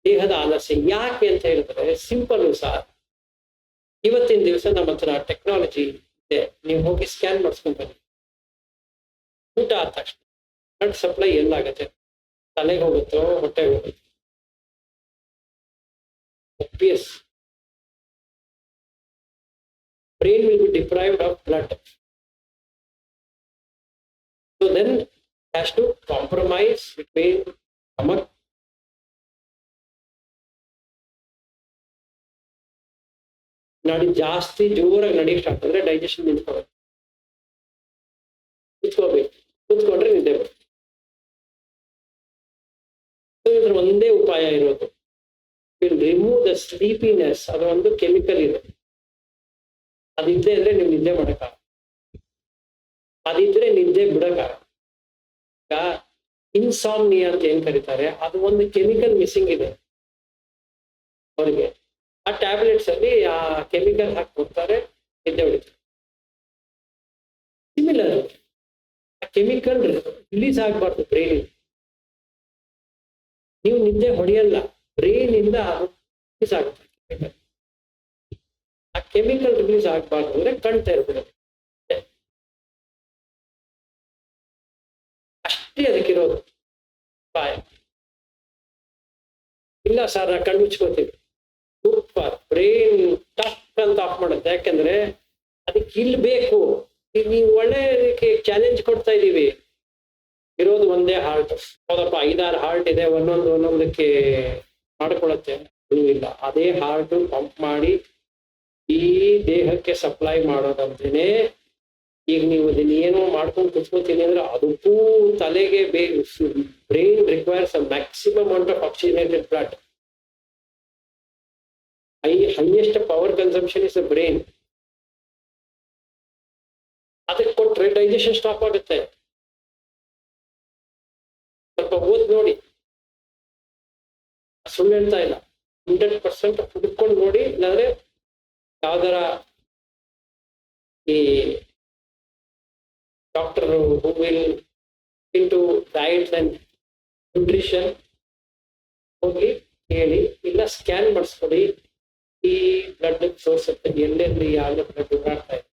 ದೇಹದ ಆಲಸ್ಯ. ಯಾಕೆ ಅಂತ ಹೇಳಿದ್ರೆ ಸಿಂಪಲ್ ಸರ್. ಇವತ್ತಿನ ದಿವಸ ನಮ್ಮ ಹತ್ರ ಟೆಕ್ನಾಲಜಿ ಇದೆ, ನೀವು ಹೋಗಿ ಸ್ಕ್ಯಾನ್ ಮಾಡಿಸ್ಕೊಂಡ್ ಬನ್ನಿ. ಊಟ ಆದ ತಕ್ಷಣ ಬ್ಲಡ್ ಸಪ್ಲೈ ಎಲ್ಲಾಗತ್ತೆ? ತಲೆಗೆ ಹೋಗುತ್ತೋ ಹೊಟ್ಟೆಗೆ ಹೋಗುತ್ತೋ? obvious. Brain will be deprived of blood. So then has to compromise between stomach ನಡಿ ಜಾಸ್ತಿ ಜೋರಾಗಿ ನಡಿಯಕ್ಕೆ ಸ್ಟಾರ್ಟ್ ಅಂದ್ರೆ ಡೈಜೆಷನ್ ನಿಂತ್ಕೋಬೇಕು. ಕೂತ್ಕೊಂಡ್ರೆ ನಿದ್ದೆ ಬರುತ್ತೆ. ಇದ್ರ ಒಂದೇ ಉಪಾಯ ಇರೋದು, ವಿಲ್ ರಿಮೂವ್ ದ ಸ್ಲೀಪಿನೆಸ್. ಅದು ಒಂದು ಕೆಮಿಕಲ್ ಇದೆ, ಅದಿದ್ದೇ ಇದ್ರೆ ನೀವು ನಿದ್ದೆ ಮಾಡಕ್ಕಾಗ, ಅದಿದ್ರೆ ನಿದ್ದೆ ಬಿಡಕ್ಕಾಗ. ಈಗ ಇನ್ಸಾಮ್ನಿಯಾ ಅಂತ ಏನ್ ಕರೀತಾರೆ, ಅದು ಒಂದು ಕೆಮಿಕಲ್ ಮಿಸ್ಸಿಂಗ್ ಇದೆ ಅವರಿಗೆ. ಆ ಟ್ಯಾಬ್ಲೆಟ್ಸ್ ಅಲ್ಲಿ ಆ ಕೆಮಿಕಲ್ ಹಾಕಿ ಕೊಡ್ತಾರೆ, ನಿದ್ದೆ ಹೊಡಿತಾರೆ. ಸಿಮಿಲರ್, ಆ ಕೆಮಿಕಲ್ ರಿಲೀಸ್ ಆಗ್ಬಾರ್ದು ಬ್ರೈನ್. ನೀವು ನಿದ್ದೆ ಹೊಡೆಯಲ್ಲ, ಬ್ರೈನ್ ಇಂದ ರಿಲೀಸ್ ಆಗುತ್ತೆ. ಆ ಕೆಮಿಕಲ್ ರಿಲೀಸ್ ಆಗ್ಬಾರ್ದು ಅಂದ್ರೆ ಕಣ್ತಾ ಇರ್ಬಿಡುತ್ತೆ ಅಷ್ಟೇ ಅದಕ್ಕಿರೋದು ಉಪಾಯ. ಇಲ್ಲ ಸರ್ ನಾ ಕಣ್ಣು ಮುಚ್ಕೋತೀವಿ, ಸೂಪರ್. ಬ್ರೈನ್ ಟಫ್ ಅಂತ ಆಫ್ ಮಾಡುತ್ತೆ. ಯಾಕೆಂದ್ರೆ ಅದಕ್ಕೆ ಇಲ್ಲಿ ಬೇಕು. ಈಗ ನೀವು ಒಳ್ಳೆದಕ್ಕೆ ಚಾಲೆಂಜ್ ಕೊಡ್ತಾ ಇದೀವಿ. ಇರೋದು ಒಂದೇ ಹಾರ್ಟ್. ಹೌದಪ್ಪ, 5-6 ಹಾರ್ಟ್ ಇದೆ, ಒಂದೊಂದಕ್ಕೆ ಮಾಡ್ಕೊಳತ್ತೆ. ಇಲ್ಲ, ಅದೇ ಹಾರ್ಟ್ ಪಂಪ್ ಮಾಡಿ ಈ ದೇಹಕ್ಕೆ ಸಪ್ಲೈ ಮಾಡೋದಂತೇನೆ. ಈಗ ನೀವು ಅದನ್ನ ಏನೋ ಮಾಡ್ಕೊಂಡು ಕುತ್ಕೋತೀನಿ ಅಂದ್ರೆ ಅದಕ್ಕೂ ತಲೆಗೆ brain requires a maximum amount of oxygenated blood. Highest power consumption is the brain. ಅದಕ್ಕೆ ಕೊಟ್ರೆ ಡೈಜೆಷನ್ ಸ್ಟಾಪ್ ಆಗುತ್ತೆ. ಸ್ವಲ್ಪ ಓದ್ ನೋಡಿ, ಸುಳ್ಳು ಹೇಳ್ತಾ ಇಲ್ಲ. 100% ಹುಡುಕೊಂಡು ನೋಡಿ. ಇಲ್ಲಾಂದ್ರೆ ಯಾವ್ದಾರ ಈ doctor who will into diet and nutrition ಹೋಗಿ ಹೇಳಿ, ಇಲ್ಲ ಸ್ಕ್ಯಾನ್ ಮಾಡಿಸ್ಕೊಡಿ. ಈ ಬ್ಲಡ್ ಸೋರ್ಸ್ ಎಲ್ಲೆಲ್ಲಿ ಯಾವ ಬ್ಲಡ್ ಓಡಾಡ್ತಾ ಇದೆ.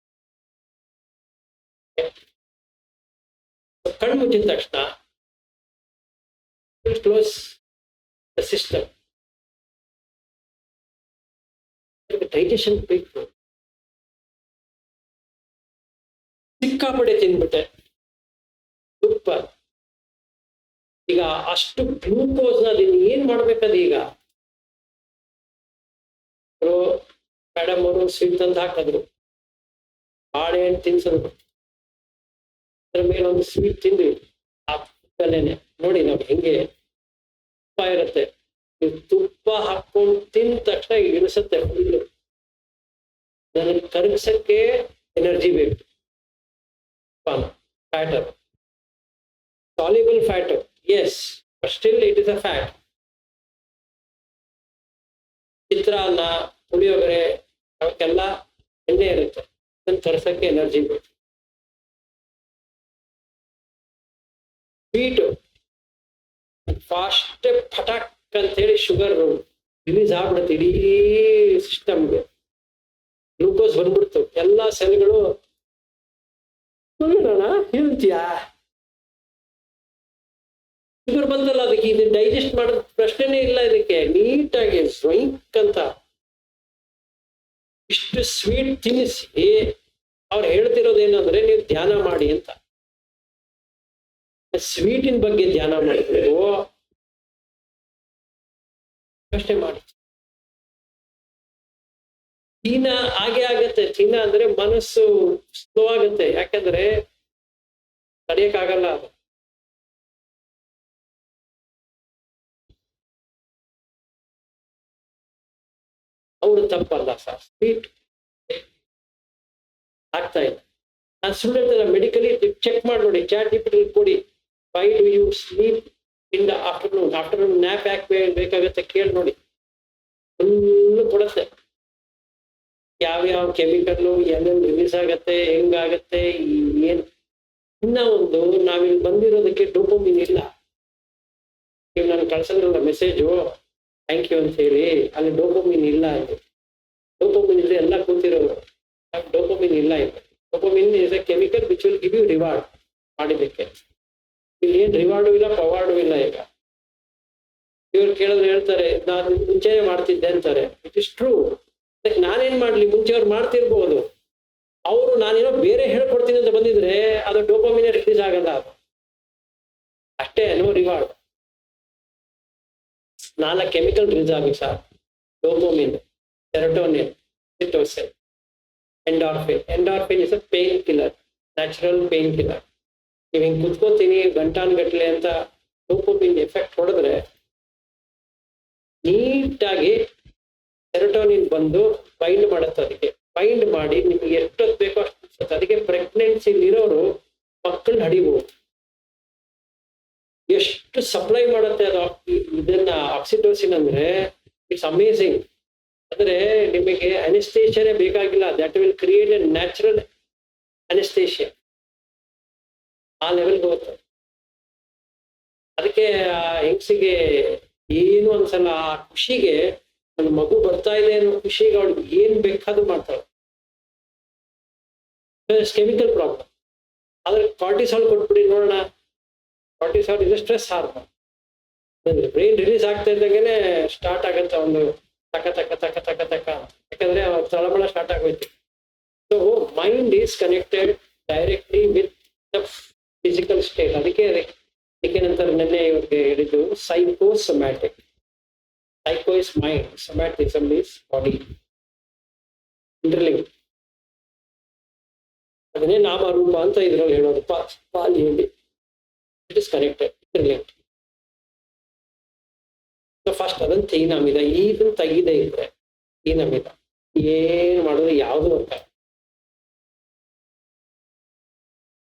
ಕಣ್ಣು ಮುಚ್ಚಿದ ತಕ್ಷಣ ಕ್ಲೋಸ್ ದ ಸಿಸ್ಟಮ್. ಡೈಜೆಷನ್ ಬೇಕು. ಸಿಕ್ಕಾಪಡೆ ತಿನ್ಬಿಟ್ಟೆ ತುಪ್ಪ. ಈಗ ಅಷ್ಟು ಗ್ಲೂಕೋಸ್ನ ಅದನ್ನ ಏನ್ ಮಾಡ್ಬೇಕದ ಈಗ? ಮೇಡಮ್ ಅವರು ಸ್ವೀಟ್ ತಂದು ಹಾಕಿದ್ರು, ಬಾಳೆಹಣ್ಣು ತಿನ್ಸಿದ್ರು, ಅದ್ರ ಮೇಲೆ ಒಂದು ಸ್ವೀಟ್ ತಿಂದ್ವಿ. ಆ ತುಪ್ಪದಲ್ಲೇನೆ ನೋಡಿ ನಾವು ಹೆಂಗೆ ತುಪ್ಪ ಇರುತ್ತೆ, ನೀವು ತುಪ್ಪ ಹಾಕೊಂಡು ತಿಂದ ತಕ್ಷಣ ಇಳಿಸುತ್ತೆ ಫುಲ್ಲು. ಅದನ್ನು ಕರಗಿಸಕ್ಕೆ ಎನರ್ಜಿ ಬೇಕು. Fat, soluble fat, yes, but still it is a fat. ಚಿತ್ರಾನ್ನ, ಪುಳಿಯೋಗರೆ ಅವಕ್ಕೆಲ್ಲ ಎಣ್ಣೆ ಇರುತ್ತೆ, ಅದನ್ನು ಕರಸಕ್ಕೆ ಎನರ್ಜಿ ಬೇಕು. ಸ್ವೀಟು ಫಾಸ್ಟ್ ಫಟಾಕ್ ಅಂತ ಹೇಳಿ ಶುಗರ್ ರಿಲೀಸ್ ಆಗ್ಬಿಡುತ್ತೆ ಇಡೀ ಸಿಸ್ಟಮ್ಗೆ. ಗ್ಲೂಕೋಸ್ ಬಂದ್ಬಿಡ್ತು, ಎಲ್ಲ ಸೆಲ್ಗಳು ಹೇಳ್ತೀಯಾ ಶುಗರ್ ಬಂದಲ್ಲ, ಅದಕ್ಕೆ ಇದು ಡೈಜೆಸ್ಟ್ ಮಾಡೋದ್ ಪ್ರಶ್ನೆನೇ ಇಲ್ಲ. ಇದಕ್ಕೆ ನೀಟಾಗಿ ಸ್ವೈಕ್ ಅಂತ ಇಷ್ಟು ಸ್ವೀಟ್ ತಿನ್ನಿಸಿ ಅವ್ರು ಹೇಳ್ತಿರೋದೇನಂದ್ರೆ ನೀವು ಧ್ಯಾನ ಮಾಡಿ ಅಂತ. ಸ್ವೀಟಿನ ಬಗ್ಗೆ ಧ್ಯಾನ ಮಾಡಿದ್ರು ಅಷ್ಟೇ ಮಾಡಿ. ಚೀನಾ ಹಾಗೆ ಆಗತ್ತೆ. ಚೀನಾ ಅಂದ್ರೆ ಮನಸ್ಸು ಸ್ಲೋ ಆಗತ್ತೆ, ಯಾಕಂದ್ರೆ ತಡೆಯಕ್ಕಾಗಲ್ಲ ಅದು. ಅವರು ತಪ್ಪಲ್ಲ ಸರ್, ಸ್ವೀಟ್ ಆಗ್ತಾ ಇಲ್ಲ. ನಾನು ಸುಳ್ಳು ಹೇಳ್ತಲ್ಲ, ಮೆಡಿಕಲಿ ಚೆಕ್ ಮಾಡಿ ನೋಡಿ, ಚಾಟ್ ಜಿಪಿಟಿ ಕೊಡಿ, why do you sleep in the afternoon nap ಯಾಕೆ ಬೇಕಾಗತ್ತೆ ಕೇಳಿ ನೋಡಿ, ಫುಲ್ಲು ಕೊಡತ್ತೆ. ಯಾವ್ಯಾವ ಕೆಮಿಕಲ್ಲು ಎಲ್ಲೆಲ್ಲಿ ರಿಲೀಸ್ ಆಗತ್ತೆ, ಹೆಂಗಾಗತ್ತೆ, ಏನ್. ಇನ್ನ ಒಂದು, ನಾವಿಲ್ಲಿ ಬಂದಿರೋದಕ್ಕೆ ಡೋಪಮಿನ್ ಇಲ್ಲ. ನೀವು ನಾನು ಕಳ್ಸಂದ್ರಲ್ಲ ಮೆಸೇಜು ಥ್ಯಾಂಕ್ ಯು ಅಂತ ಹೇಳಿ, ಅಲ್ಲಿ ಡೋಪಮಿನ್ ಇಲ್ಲ. ಅಲ್ಲಿ ಡೋಪಮಿನ್ ಇದ್ರೆ ಎಲ್ಲ ಕೂತಿರೋರು, ಡೋಪಮಿನ್ ಇಲ್ಲ. ಇಲ್ಲಿ dopamine is a chemical which will give you reward ಮಾಡಿದ್ದಕ್ಕೆ. ಇಲ್ಲಿ ಏನ್ ರಿವಾರ್ಡು ಇಲ್ಲ, ಪವಾರ್ಡು ಇಲ್ಲ. ಈಗ ಇವ್ರು ಕೇಳಿದ್ರೆ ಹೇಳ್ತಾರೆ ನಾನು ಮುಂಚೆನೆ ಮಾಡ್ತಿದ್ದೆ ಅಂತಾರೆ. It is true. ನಾನೇನ್ ಮಾಡ್ಲಿ, ಮುಂಚೆ ಅವ್ರು ಮಾಡ್ತಿರ್ಬೋದು. ಅವರು ನಾನೇನೋ ಬೇರೆ ಹೇಳ್ಕೊಡ್ತೀನಿ ಅಂತ ಬಂದಿದ್ರೆ ಅದು ಡೋಪಮಿನ್ ರಿಲೀಸ್ ಆಗಲ್ಲ, ಅದು ಅಷ್ಟೇ, ನೋ ರಿವಾರ್ಡ್. 4 ಕೆಮಿಕಲ್ ರಿಲೀಸ್ ಆಗುತ್ತೆ sir: dopamine, serotonin, oxytocin, endorphin. Endorphin is a pain killer, natural pain killer. ನೀವು ಹಿಂಗೆ ಕುತ್ಕೋತೀನಿ ಗಂಟಾನ್ಗಟ್ಲೆ ಅಂತ ಡೋಪಮಿನ್ ಎಫೆಕ್ಟ್ ಹೊಡೆದ್ರೆ ನೀಟಾಗಿ ಸೆರೋಟೋನಿನ್ ಬಂದು ಬೈಂಡ್ ಮಾಡುತ್ತೆ. ಅದಕ್ಕೆ ಬೈಂಡ್ ಮಾಡಿ ನಿಮ್ಗೆ ಎಷ್ಟೊತ್ತು ಬೇಕೋ ಅಷ್ಟು. ಅದಕ್ಕೆ ಪ್ರೆಗ್ನೆನ್ಸಿ ಇರೋರು ಮಕ್ಕಳನ್ನ ಹಡಿಬಹುದು. ಎಷ್ಟು ಸಪ್ಲೈ ಮಾಡುತ್ತೆ ಅದು ಇದನ್ನ ಆಕ್ಸಿಟೋಸಿನ್ ಅಂದ್ರೆ, ಇಟ್ಸ್ ಅಮೇಸಿಂಗ್. ಅಂದ್ರೆ ನಿಮಗೆ ಅನೆಸ್ಥೇಷಿಯಾನೇ ಬೇಕಾಗಿಲ್ಲ, that will create a natural anesthesia. ಆ ಲೆವೆಲ್ಗೆ ಹೋಗುತ್ತೆ. ಅದಕ್ಕೆ ಹೆಂಗಸಿಗೆ ಏನು ಅನ್ಸಲ್ಲ, ಆ ಖುಷಿಗೆ ನನ್ನ ಮಗು ಬರ್ತಾ ಇದೆ ಅನ್ನೋ ಖುಷಿಗೆ ಅವಳಿಗೆ ಏನ್ ಬೇಕಾದ್ರೂ ಮಾಡ್ತಾಳೆ. Chemical problem. ಆದ್ರೆ ಕಾರ್ಟಿಸಾಲ್ ಕೊಟ್ಬಿಡಿ ನೋಡೋಣ. ಕಾರ್ಟಿಸಾಲ್ ಇದು ಸ್ಟ್ರೆಸ್ ಹಾರ್ಮೋನ್. ಬ್ರೈನ್ ರಿಲೀಸ್ ಆಗ್ತಾ ಇದ್ದಾಗೇನೆ ಸ್ಟಾರ್ಟ್ ಆಗತ್ತೆ ಒಂದು ತಕ ತಕ ತಕ ತಕ ತಕ ಅಂತ. ಯಾಕಂದ್ರೆ ತಳಮಳ ಸ್ಟಾರ್ಟ್ ಆಗೋಯ್ತು. So mind is connected directly with the physical state. ಅದಕ್ಕೆ ನಂತರ ನಿನ್ನೆ ಇವ್ರಿಗೆ ಹೇಳಿದ್ದು psychosomatic. Psycho is mind, somatism is body. Interlink. ಅದನ್ನೇ ನಾಮರೂಪ ಅಂತ ಇದ್ರಲ್ಲಿ ಹೇಳೋದು ಪಾಲಿಯಲ್ಲಿ. It is connected, interlink. First ಅದನ್ನು ತೀನಮಿದ, ಇದನ್ನು ತೆಗಿದೆ ಇದ್ರೆ ತೀನಮಿದ ಏನ್ ಮಾಡಿದ್ರೆ ಯಾವುದು ಅಂತ.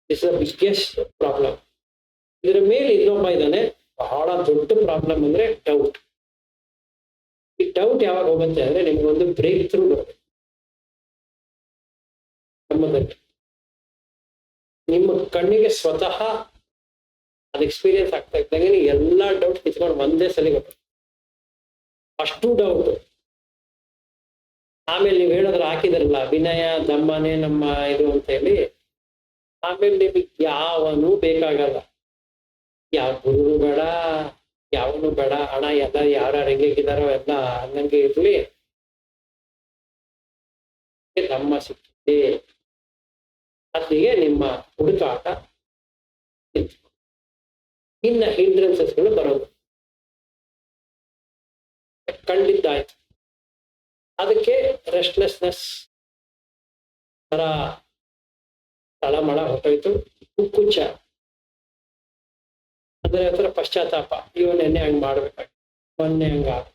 It's the biggest problem. ಇದರ ಮೇಲೆ ಇನ್ನೊಬ್ಬ ಇದ್ದಾನೆ, ಬಹಳ ದೊಡ್ಡ ಪ್ರಾಬ್ಲಮ್ ಅಂದ್ರೆ ಡೌಟ್. ಈ ಡೌಟ್ ಯಾವಾಗ ಹೋಗುತ್ತೆ ಅಂದ್ರೆ ನಿಮ್ಗೊಂದು ಬ್ರೇಕ್ ಥ್ರೂ ಬರುತ್ತೆ ನಮ್ಮದಲ್ಲಿ. ನಿಮ್ಮ ಕಣ್ಣಿಗೆ ಸ್ವತಃ ಅದು ಎಕ್ಸ್ಪೀರಿಯನ್ಸ್ ಆಗ್ತಾ ಇದ್ದಂಗೆ ಎಲ್ಲಾ ಡೌಟ್ ಕಿತ್ಕೊಂಡು ಒಂದೇ ಸಲ ಗೊತ್ತು, ಅಷ್ಟು ಡೌಟ್. ಆಮೇಲೆ ನೀವು ಹೇಳಿದ್ರೆ ಹಾಕಿದ್ರಲ್ಲ ವಿನಯ ದಮ್ಮನೆ ನಮ್ಮ ಇದು ಅಂತ ಹೇಳಿ, ಆಮೇಲೆ ನಿಮಗೆ ಯಾವನೂ ಬೇಕಾಗಲ್ಲ, ಯಾವ ಗುರು ಬೇಡ, ಯಾವನು ಬೇಡ. ಹಣ ಎಲ್ಲ ಯಾರು ಹೆಂಗಿದ್ದಾರೋ ಎಲ್ಲ ಹಂಗಂಗೆ ಇರ್ಲಿ, ನಮ್ಮ ಸಿಕ್ಕಿದೆ. ಅಲ್ಲಿಗೆ ನಿಮ್ಮ ಹುಡುಕಾಟ ನಿಂತ್ಕೊಳ್ಳಿ. ಇನ್ನ ಹಿಂಡ್ರೆನ್ಸಸ್ಗಳು ಬರೋದು ಕಂಡಿದ್ದಾಯ್ತು. ಅದಕ್ಕೆ ರೆಸ್ಟ್ಲೆಸ್ನೆಸ್ ತರ ತಳಮಳ ಹೊಟ್ಟೋಯ್ತು. ಕುಚ್ಚ ಅಂದ್ರೆ ಹತ್ರ ಪಶ್ಚಾತ್ತಾಪ, ಇವನೆನ್ನೆ ಹಂಗ್ ಮಾಡ್ಬೇಕಾಗಿ, ಮೊನ್ನೆ ಹಂಗಾಗ,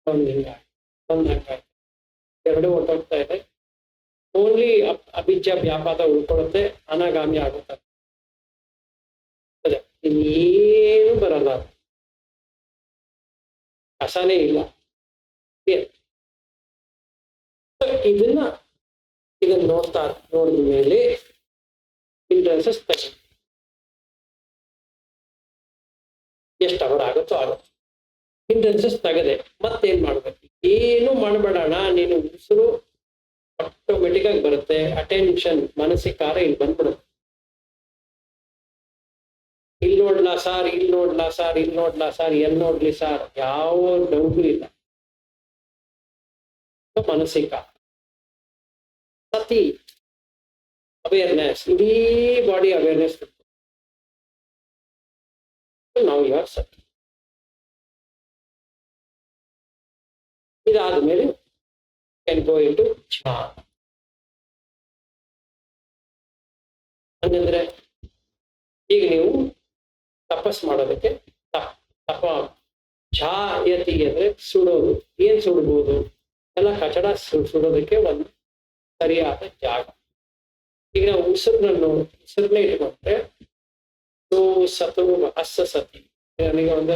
ಒಂದ್ ಹಿಂಗಾಗಿ, ಒಂದ್ ಹಂಗಾಯ್ತು, ಎರಡು ಹೊಟ್ಟೋಗ್ತಾ ಇದೆ. ಓನ್ಲಿ ಅಭಿಜ್ಜ ವ್ಯಾಪಾರ ಉಳ್ಕೊಳುತ್ತೆ, ಅನಾಗಾಮಿ ಆಗುತ್ತೆ. ಅದೇ ಇನ್ನೇನು ಬರಲ್ಲ, ಕಸನೇ ಇಲ್ಲ. ಇದನ್ನ ನೋಡಿದ ಮೇಲೆ ಇಂಟ್ರೆನ್ಸಸ್ ತೆಗಿ, ಎಷ್ಟು ಅವರ್ ಆಗುತ್ತೋ ಆಗುತ್ತೆ. ಇಂಟ್ರೆನ್ಸಸ್ ತೆಗದೆ ಮತ್ತೇನ್ ಮಾಡ್ಬೇಕು? ಏನು ಮಾಡ್ಬೇಡಣ, ನೀನು ಉಸಿರು ಆಟೋಮೆಟಿಕ್ ಆಗಿ ಬರುತ್ತೆ. ಅಟೆನ್ಷನ್, ಮನಸ್ಸಿಕಾರ ಇಲ್ಲಿ ಬಂದ್ಬಿಡುತ್ತೆ. ಇಲ್ಲಿ ನೋಡ್ಲಾ ಸಾರ್, ಇಲ್ಲಿ ನೋಡ್ಲಾ ಸಾರ್, ಇಲ್ಲಿ ನೋಡ್ಲಾ ಸಾರ್, ಎಲ್ಲಿ ನೋಡ್ಲಿ ಸಾರ್, ಯಾವ ಡೌಟು ಇಲ್ಲ. ಮಾನಸಿಕ ಸತಿ ಅವೇರ್ನೆಸ್, ಇಡೀ ಬಾಡಿ ಅವೇರ್ನೆಸ್. ನಾವು ಯಾರು ಸತಿ. ಇದಾದ್ಮೇಲೆ ಕ್ಯಾನ್ ಗೋ ಇಂಟು ಧ್ಯಾನ. ಹಂಗಂದ್ರೆ ಈಗ ನೀವು ತಪಸ್ ಮಾಡೋದಕ್ಕೆ ತಪ ಛಾಯತಿ ಅಂದ್ರೆ ಸುಡೋದು. ಏನ್ ಸುಡ್ಬೋದು? ಎಲ್ಲ ಕಚಡ ಸುಡೋದಕ್ಕೆ ಒಂದು ಸರಿಯಾದ ಜಾಗ. ಈಗ ನಾವು ಉಸಿರನ್ನೇ ಇಟ್ಕೊಂಡ್ರೆ ಸತು ಅಸ್ಸ ಸತಿ, ನನಗೆ ಒಂದು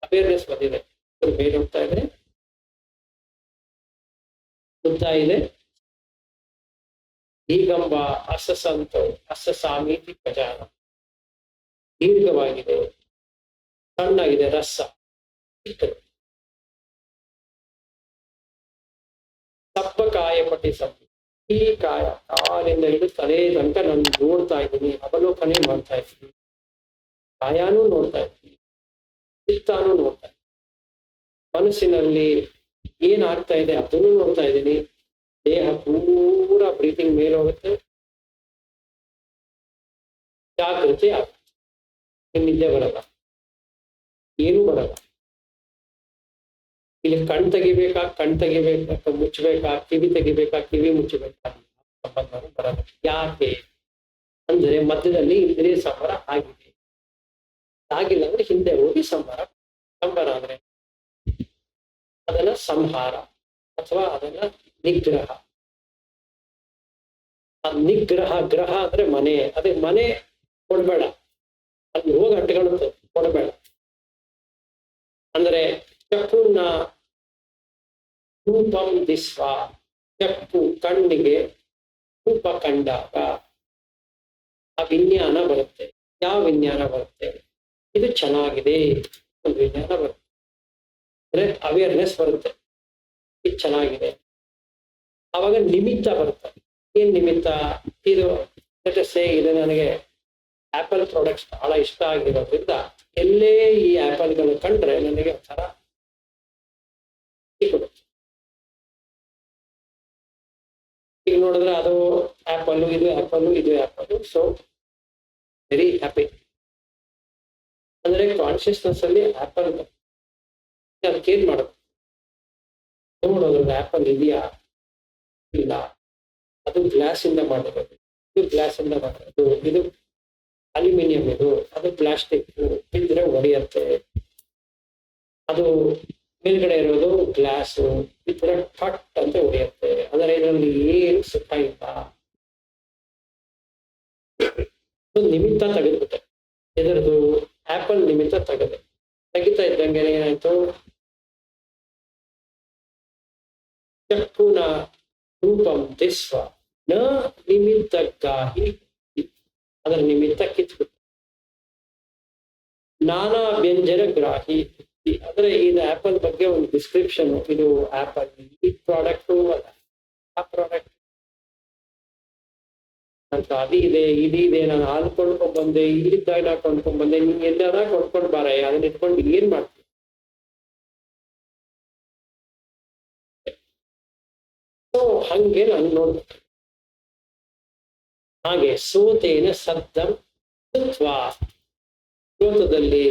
ಅವೇರ್ನೆಸ್ ಬಂದಿದೆ. ಬೇರೆ ಹೋಗ್ತಾ ಇದೆ, ಉದ್ದ ಇದೆ, ದೀಗಂಬ ಅಸ್ಸಂತ ಅಸ್ಸಾಮೀತಿ ಪ್ರಜಾನ, ದೀರ್ಘವಾಗಿದೆ, ಸಣ್ಣಗಿದೆ, ರಸ ಸಪ್ಪ ಕಾಯ ಪಟಿ ಸಪ್ಪ. ಈ ಕಾಯ ಕಾಲಿಂದ ಹಿಡಿದು ತಲೆ ತನಕ ನಾನು ನೋಡ್ತಾ ಇದ್ದೀನಿ, ಅವಲೋಕನೆ ಮಾಡ್ತಾ ಇದ್ದೀನಿ. ಕಾಯಾನೂ ನೋಡ್ತಾ ಇದ್ದೀನಿ, ಚಿತ್ತಾನೂ ನೋಡ್ತಾ ಇದ್ದೀನಿ, ಮನಸ್ಸಿನಲ್ಲಿ ಏನಾಗ್ತಾ ಇದೆ ಅದನ್ನು ನೋಡ್ತಾ ಇದ್ದೀನಿ. ದೇಹ ಪೂರ ಬ್ರೀತಿಂಗ್ ಮೇಲೆ ಹೋಗುತ್ತೆ, ಜಾಗೃತಿ ಆಗುತ್ತೆ. ನಿದ್ದೆ ಬರಲ್ಲ, ಏನೂ ಬರಲ್ಲ. ಇಲ್ಲಿ ಕಣ್ ತೆಗಿಬೇಕಾ, ಮುಚ್ಚಬೇಕಾ, ಕಿವಿ ತೆಗಿಬೇಕಾ, ಕಿವಿ ಮುಚ್ಚಬೇಕಾ, ಸಂಬಂಧ ಬರಲ್ಲ. ಯಾಕೆ ಅಂದ್ರೆ ಮಧ್ಯದಲ್ಲಿ ಇಂದ್ರಿಯ ಸಂಬರ ಆಗಿದೆ. ಆಗಿಲ್ಲ ಅಂದ್ರೆ ಹಿಂದೆ ಹೋಗಿ ಸಂಬರ ಅಂದ್ರೆ ಅದನ್ನ ಸಂಹಾರ ಅಥವಾ ಅದನ್ನ ನಿಗ್ರಹ. ನಿಗ್ರಹ, ಗ್ರಹ ಅಂದ್ರೆ ಮನೆ. ಅದೇ ಮನೆ ಕೊಡ್ಬೇಡ, ಅಲ್ಲಿ ಹೋಗಿ ಅಂಟುಕೊಳ್ಳುತ್ತೆ, ಕೊಡಬೇಡ. ಅಂದ್ರೆ ಚಕ್ಕುನ ರೂಪಂ ದಿಸ್ವ, ಚಕ್ಕು ಕಣ್ಣಿಗೆ ರೂಪ ಕಂಡಾಗ ಆ ವಿಜ್ಞಾನ ಬರುತ್ತೆ. ಯಾವ ವಿಜ್ಞಾನ ಬರುತ್ತೆ? ಇದು ಚೆನ್ನಾಗಿದೆ, ಒಂದು ವಿಜ್ಞಾನ ಬರುತ್ತೆ. ಅಂದ್ರೆ ಅವೇರ್ನೆಸ್ ಬರುತ್ತೆ, ಇದು ಚೆನ್ನಾಗಿದೆ. ಆವಾಗ ನಿಮಿತ್ತ ಬರುತ್ತೆ. ಏನ್ ನಿಮಿತ್ತ? ಇದು ಇದು ನನಗೆ ಆಪಲ್ ಪ್ರಾಡಕ್ಟ್ಸ್ ಬಹಳ ಇಷ್ಟ ಆಗಿರೋದ್ರಿಂದ ಎಲ್ಲೇ ಈ ಆಪಲ್ಗಳು ಕಂಡ್ರೆ ನನಗೆ ಒಂಥರ ಕೊಡುತ್ತೆ. ಈಗ ನೋಡಿದ್ರೆ ಅದು ಆಪಲ್, ಇದು ಆಪಲ್, ಇದು ಆಪಲ್, ಸೊ ವೆರಿ ಹ್ಯಾಪಿ. ಅಂದ್ರೆ ಕಾನ್ಶಿಯಸ್ನೆಸ್ ಅಲ್ಲಿ ಆಪಲ್ ಅದಕ್ಕೆ ಏನ್ ಮಾಡೋದು? ನೋಡೋದ್ರಲ್ಲಿ ಆಪಲ್ ಇದೆಯಾ ಇಲ್ಲ, ಅದು ಗ್ಲಾಸ್ ಇಂದ ಮಾಡಿರೋದು, ಇದು ಗ್ಲಾಸ್ ಇಂದ ಮಾಡಿರೋದು, ಇದು ಅಲ್ಯೂಮಿನಿಯಂ, ಇದು ಅದು ಪ್ಲಾಸ್ಟಿಕ್, ಇದ್ರೆ ಹೊಡೆಯುತ್ತೆ. ಅದು ಮೇಲ್ಗಡೆ ಇರೋದು ಗ್ಲಾಸ್, ಇದ್ರೆ ಕಟ್ ಅಂತ ಹೊಡೆಯುತ್ತೆ. ಅಂದ್ರೆ ಇದರಲ್ಲಿ ಏನು ಸುಖ ಇಲ್ಲ. ನಿಮಿತ್ತ ತೆಗೆದ್ಬಿಟ್ಟೆ, ಇದರದು ಆಪಲ್ ನಿಮಿತ್ತ ತೆಗಿತಾ ಇದ್ದಂಗೆ ಏನಾಯ್ತು? ಚಕ್ಕುನ ರೂಪಂ ದಿಸ್ವ ನ ನಿಮಿತ್ತಕ್ಕಾಗಿ ಅದರ ನಿಮಿತ್ತ ಕಿತ್ಬಿಟ್ಟು ನಾನಾ ವ್ಯಂಜನ ಗ್ರಾಹಿ. ಅಂದ್ರೆ ಇದು ಆಪಲ್ ಬಗ್ಗೆ ಒಂದು ಡಿಸ್ಕ್ರಿಪ್ಷನ್. ಇದು ಆಪಲ್, ಈ ಪ್ರಾಡಕ್ಟ್ ಅಲ್ಲ, ಆ ಪ್ರಾಡಕ್ಟ್ ಅಂತ ಅದು ಇದೆ, ಇದಿದೆ, ನಾನು ಹಾಲು ಕೊಂಡ್ಕೊಂಡ್ ಬಂದೆ, ಇಲ್ಲಿದ್ದಾಗ ನಾ ಕೊಂಡ್ಕೊಂಡ್ ಬಂದೆ, ನೀನ್ ಎಲ್ಲಾರ ಕೊಂಡ್ಕೊಂಡ್ ಬಾರ, ಅದನ್ನ ಇಟ್ಕೊಂಡು ಏನ್ ಮಾಡ್ತೀನಿ? ಸೊ ಹಂಗೆ ನಾನು ನೋಡ್ಬೇಕು. ಹಾಗೆ ಸೋತೇನ ಸದ್ದಂ ಸುತ್ವಾ, ಸೋತದಲ್ಲಿ